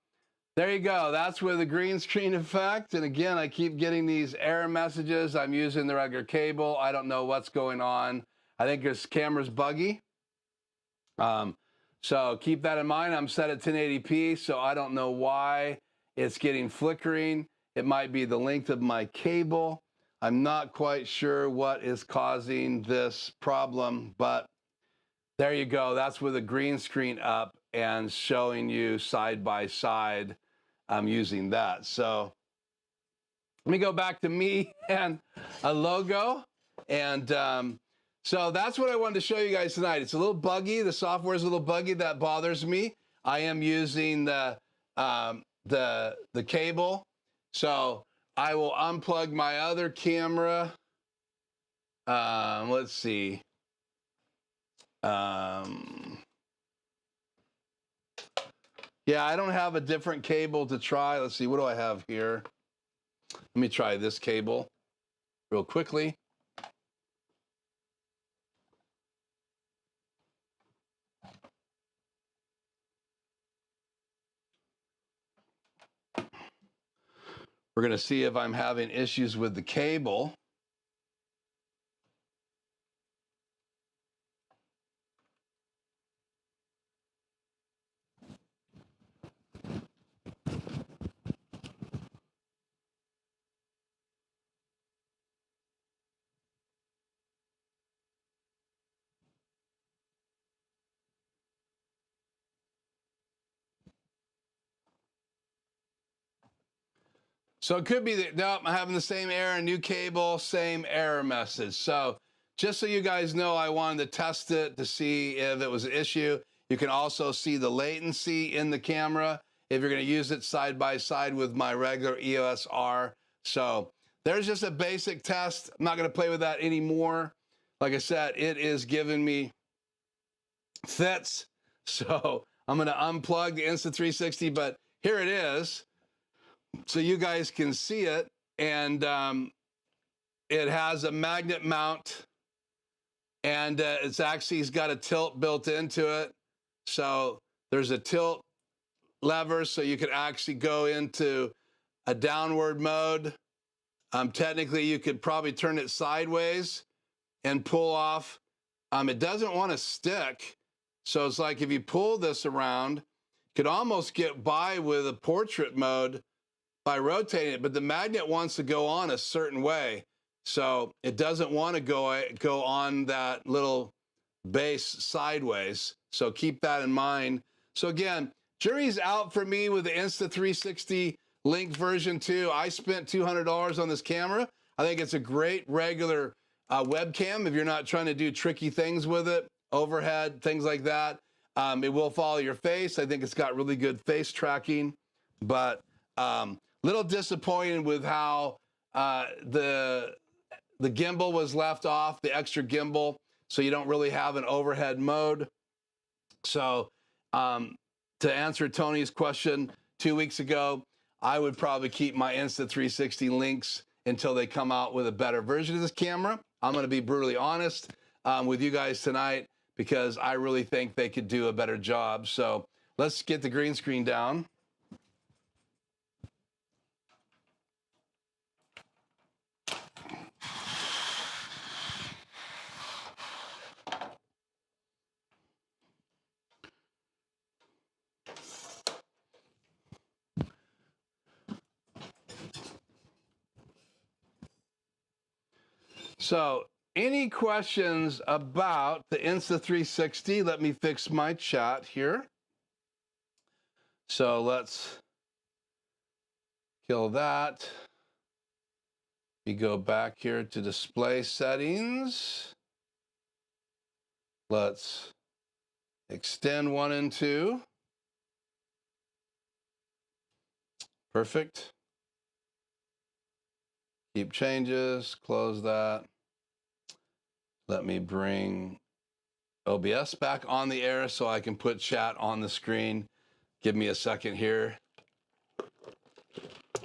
Speaker 1: there you go. That's with the green screen effect. And again, I keep getting these error messages. I'm using the regular cable. I don't know what's going on. I think this camera's buggy. So keep that in mind. I'm set at 1080p, so I don't know why it's getting flickering. It might be the length of my cable. I'm not quite sure what is causing this problem, but there you go. That's with a green screen up and showing you side by side. I'm using that. So let me go back to me and a logo. And so that's what I wanted to show you guys tonight. It's a little buggy. The software is a little buggy. That bothers me. I am using the cable. So I will unplug my other camera. Let's see. Yeah, I don't have a different cable to try. Let's see, what do I have here? Let me try this cable real quickly. We're gonna see if I'm having issues with the cable. So it could be that, nope, I'm having the same error, new cable, same error message. So just so you guys know, I wanted to test it to see if it was an issue. You can also see the latency in the camera if you're gonna use it side by side with my regular EOS R. So there's just a basic test. I'm not gonna play with that anymore. Like I said, it is giving me fits. So I'm gonna unplug the Insta360, but here it is, so you guys can see it. And it has a magnet mount, and it's got a tilt built into it. So there's a tilt lever, so you can actually go into a downward mode. Technically, you could probably turn it sideways and pull off. It doesn't want to stick. So it's like if you pull this around, you could almost get by with a portrait mode by rotating it, but the magnet wants to go on a certain way. So it doesn't want to go on that little base sideways. So keep that in mind. So again, jury's out for me with the Insta360 Link version 2. I spent $200 on this camera. I think it's a great regular webcam if you're not trying to do tricky things with it, overhead, things like that. It will follow your face. I think it's got really good face tracking, but little disappointed with how the gimbal was left off, the extra gimbal, so you don't really have an overhead mode. So to answer Tony's question 2 weeks ago, I would probably keep my Insta360 Links until they come out with a better version of this camera. I'm gonna be brutally honest with you guys tonight, because I really think they could do a better job. So let's get the green screen down. So any questions about the Insta360? Let me fix my chat here. So let's kill that. We go back here to display settings. Let's extend 1 and 2. Perfect. Keep changes, close that. Let me bring OBS back on the air so I can put chat on the screen. Give me a second here,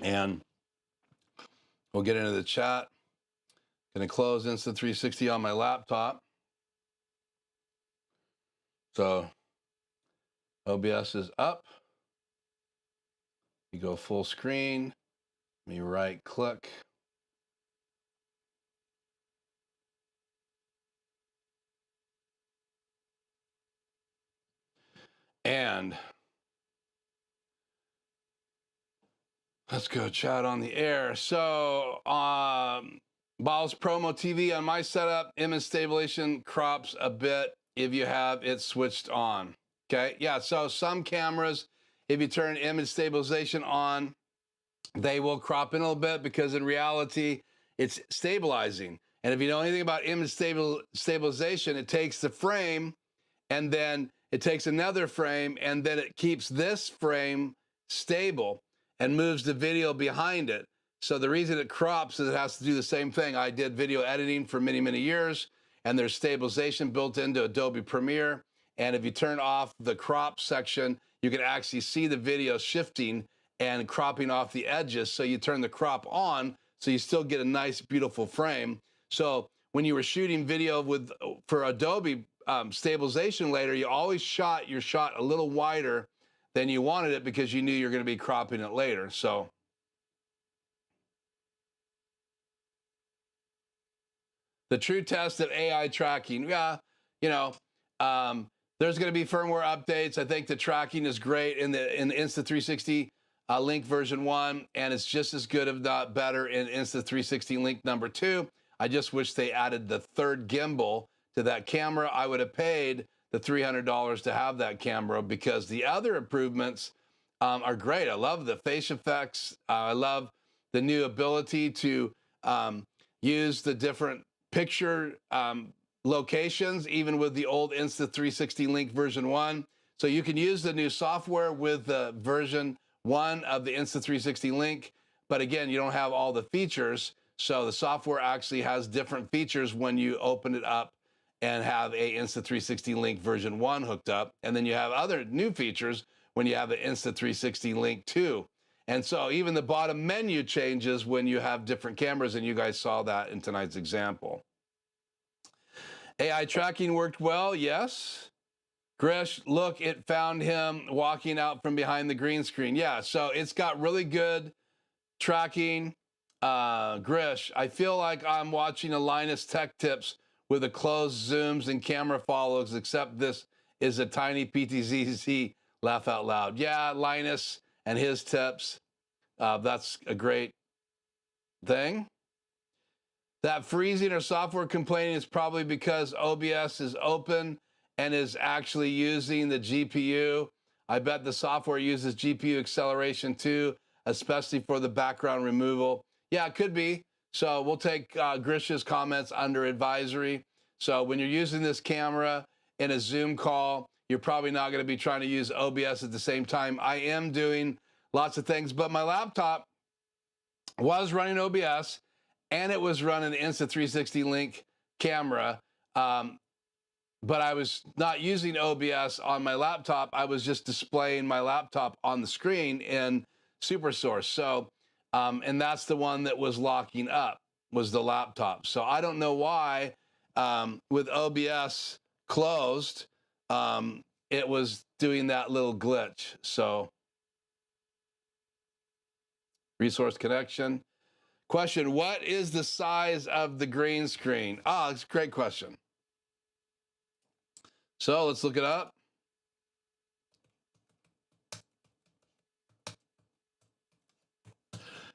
Speaker 1: and we'll get into the chat. Going to close Insta360 on my laptop. So OBS is up. You go full screen. Let me right click. And let's go chat on the air. So Ball's Promo TV on my setup, image stabilization crops a bit if you have it switched on. Okay, yeah, so some cameras, if you turn image stabilization on, they will crop in a little bit because in reality, it's stabilizing. And if you know anything about image stabilization, it takes the frame and then it takes another frame and then it keeps this frame stable and moves the video behind it. So the reason it crops is it has to do the same thing. I did video editing for many, many years, and there's stabilization built into Adobe Premiere. And if you turn off the crop section, you can actually see the video shifting and cropping off the edges. So you turn the crop on, so you still get a nice, beautiful frame. So when you were shooting video for Adobe stabilization later, you always shot your shot a little wider than you wanted it because you knew you're going to be cropping it later. So the true test of AI tracking, yeah, you know, there's going to be firmware updates. I think the tracking is great in the Insta360 Link version 1, and it's just as good, if not better, in Insta360 Link number 2. I just wish they added the third gimbal to that camera. I would have paid the $300 to have that camera because the other improvements are great. I love the face effects. I love the new ability to use the different picture locations, even with the old Insta360 Link version 1. So you can use the new software with the version 1 of the Insta360 Link, but again, you don't have all the features. So the software actually has different features when you open it up and have a Insta360 Link version 1 hooked up. And then you have other new features when you have an Insta360 Link 2. And so even the bottom menu changes when you have different cameras, and you guys saw that in tonight's example. AI tracking worked well, yes. Grish, look, it found him walking out from behind the green screen. Yeah, so it's got really good tracking. Grish, I feel like I'm watching a Linus Tech Tips with a closed zooms and camera follows, except this is a tiny PTZZ, laugh out loud. Yeah, Linus and his tips, that's a great thing. That freezing or software complaining is probably because OBS is open and is actually using the GPU. I bet the software uses GPU acceleration too, especially for the background removal. Yeah, it could be. So we'll take Grish's comments under advisory. So when you're using this camera in a Zoom call, you're probably not going to be trying to use OBS at the same time. I am doing lots of things, but my laptop was running OBS and it was running the Insta360 Link camera. But I was not using OBS on my laptop. I was just displaying my laptop on the screen in SuperSource. So, and that's the one that was locking up, was the laptop. So I don't know why with OBS closed, it was doing that little glitch. So resource connection. Question, what is the size of the green screen? Ah, it's a great question. So let's look it up.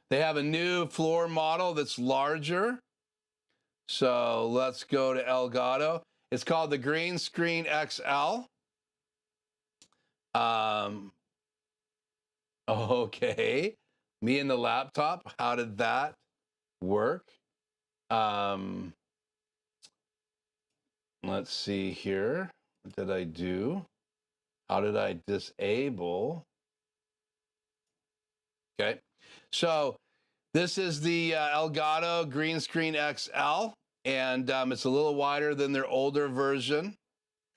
Speaker 1: They have a new floor model that's larger. So let's go to Elgato. It's called the Green Screen XL. Okay. Me and the laptop, how did that work? Let's see here. What did I do? How did I disable? Okay. So this is the Elgato Green Screen XL, and it's a little wider than their older version.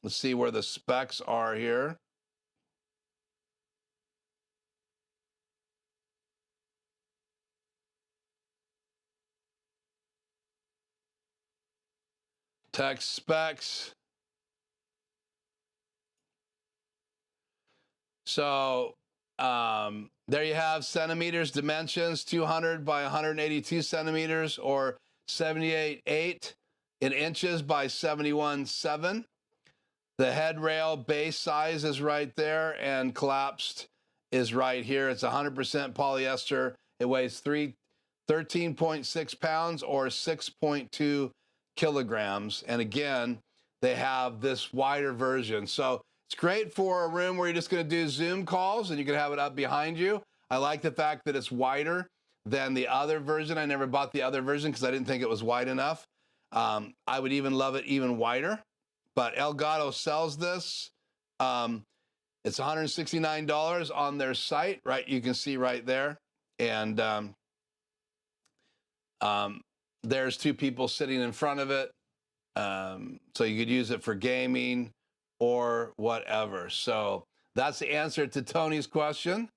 Speaker 1: Let's see where the specs are here. Tech specs. So there you have centimeters, dimensions, 200 by 182 centimeters, or 78.8 in inches by 71.7. The head rail base size is right there, and collapsed is right here. It's 100% polyester. It weighs 13.6 pounds or 6.2 kilograms. And again, they have this wider version. So it's great for a room where you're just going to do Zoom calls and you can have it up behind you. I like the fact that it's wider than the other version. I never bought the other version because I didn't think it was wide enough. I would even love it even wider. But Elgato sells this. It's $169 on their site, right? You can see right there. And there's two people sitting in front of it. So you could use it for gaming or whatever. So that's the answer to Tony's question.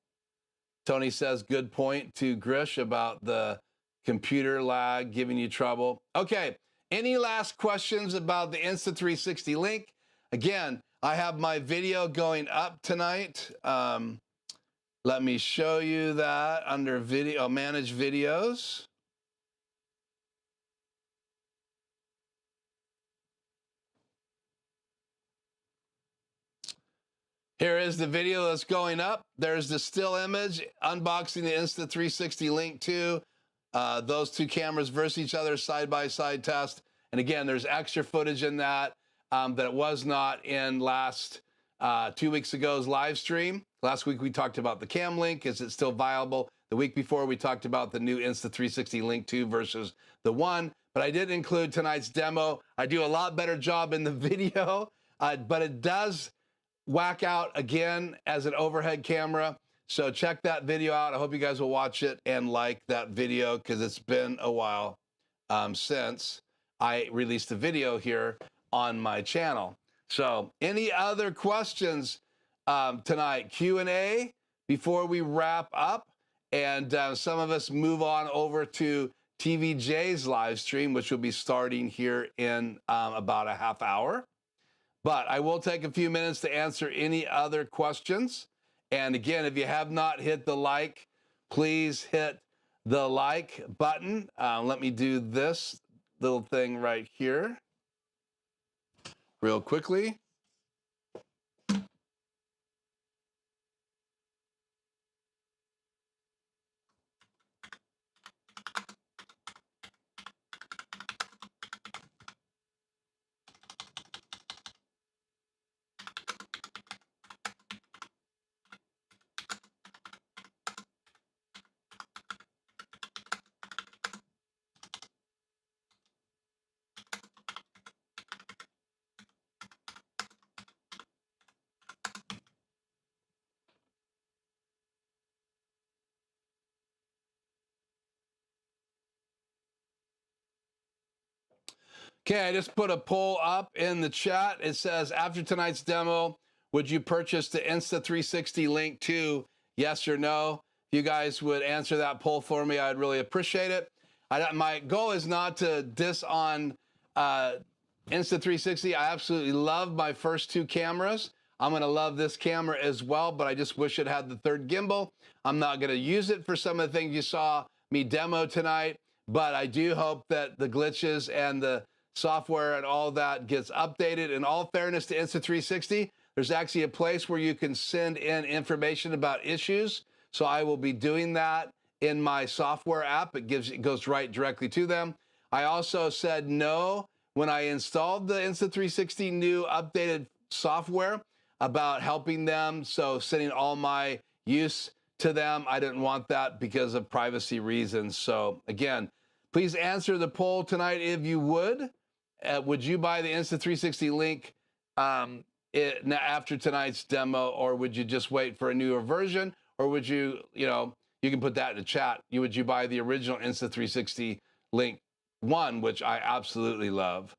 Speaker 1: Tony says, good point to Grish about the computer lag giving you trouble. Okay, any last questions about the Insta360 Link? Again, I have my video going up tonight. Let me show you that under video, manage videos. Here is the video that's going up. There's the still image unboxing the Insta360 Link 2. Those two cameras versus each other, side-by-side test. And again, there's extra footage in that that it was not in last 2 weeks ago's live stream. Last week we talked about the Cam Link. Is it still viable? The week before we talked about the new Insta360 Link 2 versus the 1. But I did include tonight's demo. I do a lot better job in the video, but it does whack out again as an overhead camera. So check that video out. I hope you guys will watch it and like that video because it's been a while since I released a video here on my channel. So any other questions tonight? Q&A before we wrap up, and some of us move on over to TVJ's live stream, which will be starting here in about a half hour. But I will take a few minutes to answer any other questions. And again, if you have not hit the like, please hit the like button. Let me do this little thing right here real quickly. Okay, I just put a poll up in the chat. It says, after tonight's demo, would you purchase the Insta360 Link 2? Yes or no? If you guys would answer that poll for me, I'd really appreciate it. My goal is not to diss on Insta360. I absolutely love my first two cameras. I'm going to love this camera as well, but I just wish it had the third gimbal. I'm not going to use it for some of the things you saw me demo tonight, but I do hope that the glitches and the software and all that gets updated. In all fairness to Insta360, there's actually a place where you can send in information about issues. So I will be doing that in my software app. It goes right directly to them. I also said no when I installed the Insta360 new updated software about helping them. So sending all my use to them, I didn't want that because of privacy reasons. So again, please answer the poll tonight if you would. Would you buy the Insta360 Link after tonight's demo, or would you just wait for a newer version? Or would you, you can put that in the chat. Would you buy the original Insta360 Link 1, which I absolutely love?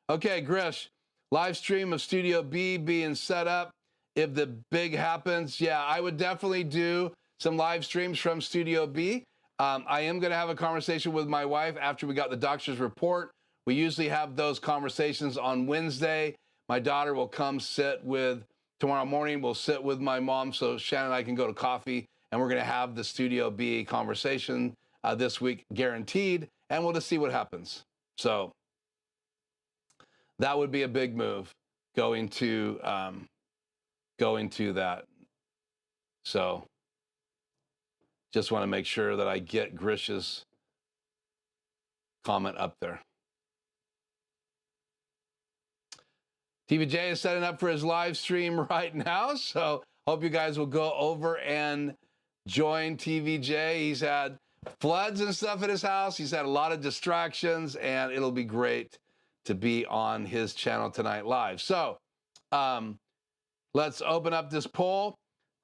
Speaker 1: Okay, Grish, live stream of Studio B being set up. If the big happens, yeah, I would definitely do some live streams from Studio B. I am going to have a conversation with my wife after we got the doctor's report. We usually have those conversations on Wednesday. My daughter will come sit with, tomorrow morning, we'll sit with my mom so Shannon and I can go to coffee, and we're going to have the Studio B conversation this week, guaranteed, and we'll just see what happens. So that would be a big move, going to that. So just want to make sure that I get Grish's comment up there. TVJ is setting up for his live stream right now, so hope you guys will go over and join TVJ. He's had floods and stuff at his house. He's had a lot of distractions, and it'll be great to be on his channel tonight live. So let's open up this poll.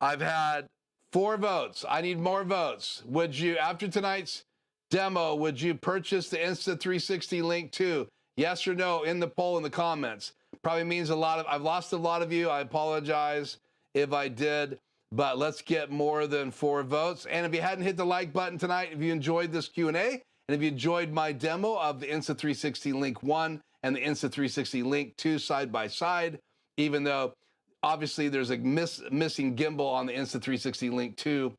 Speaker 1: I've had 4 votes. I need more votes. Would you, after tonight's demo, would you purchase the Insta360 Link 2? Yes or no in the poll in the comments. Probably means a lot of, I've lost a lot of you. I apologize if I did, but let's get more than 4 votes. And if you hadn't hit the like button tonight, if you enjoyed this Q&A, and if you enjoyed my demo of the Insta360 Link 1 and the Insta360 Link 2 side by side, even though obviously there's a missing gimbal on the Insta360 Link 2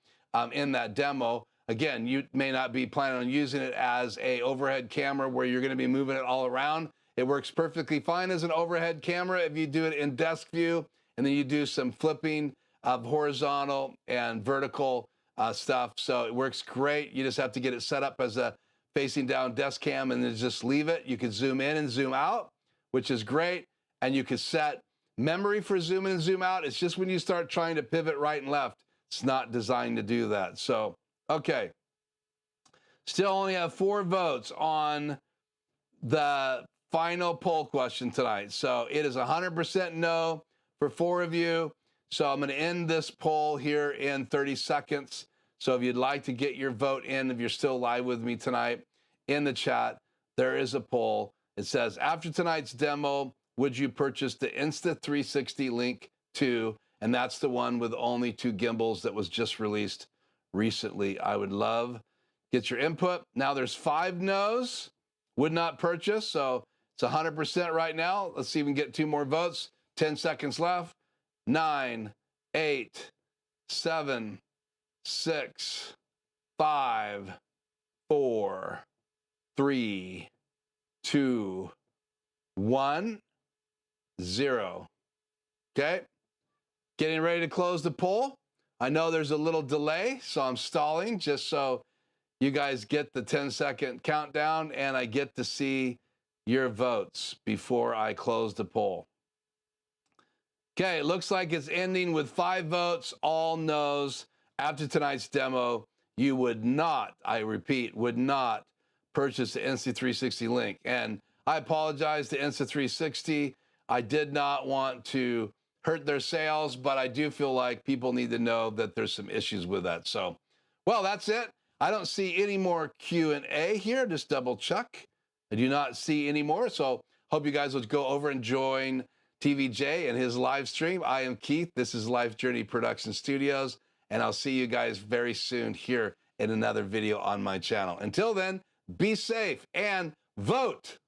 Speaker 1: in that demo. Again, you may not be planning on using it as a overhead camera where you're going to be moving it all around. It works perfectly fine as an overhead camera if you do it in desk view, and then you do some flipping of horizontal and vertical stuff. So it works great. You just have to get it set up as a facing down desk cam and then just leave it. You can zoom in and zoom out, which is great. And you can set memory for zoom in and zoom out. It's just when you start trying to pivot right and left, it's not designed to do that. So, okay. Still only have 4 votes on the final poll question tonight. So it is 100% no for 4 of you. So I'm going to end this poll here in 30 seconds. So if you'd like to get your vote in, if you're still live with me tonight, in the chat, there is a poll. It says, after tonight's demo, would you purchase the Insta360 Link 2? And that's the one with only 2 gimbals that was just released recently. I would love get your input. Now there's 5 no's, would not purchase. So it's 100% right now. Let's see if we can get 2 more votes. 10 seconds left. 9, 8, 7, 6, 5, 4, 3, 2, 1, 0. Okay. Getting ready to close the poll. I know there's a little delay, so I'm stalling just so you guys get the 10-second countdown and I get to see your votes before I close the poll. Okay, it looks like it's ending with 5 votes, all no's. After tonight's demo, you would not, I repeat, would not purchase the Insta360 Link. And I apologize to Insta360. I did not want to hurt their sales, but I do feel like people need to know that there's some issues with that. So, well, that's it. I don't see any more Q&A here. Just double check. I do not see any more. So hope you guys will go over and join TVJ and his live stream. I am Keith. This is Life Journey Production Studios, and I'll see you guys very soon here in another video on my channel. Until then, be safe and vote.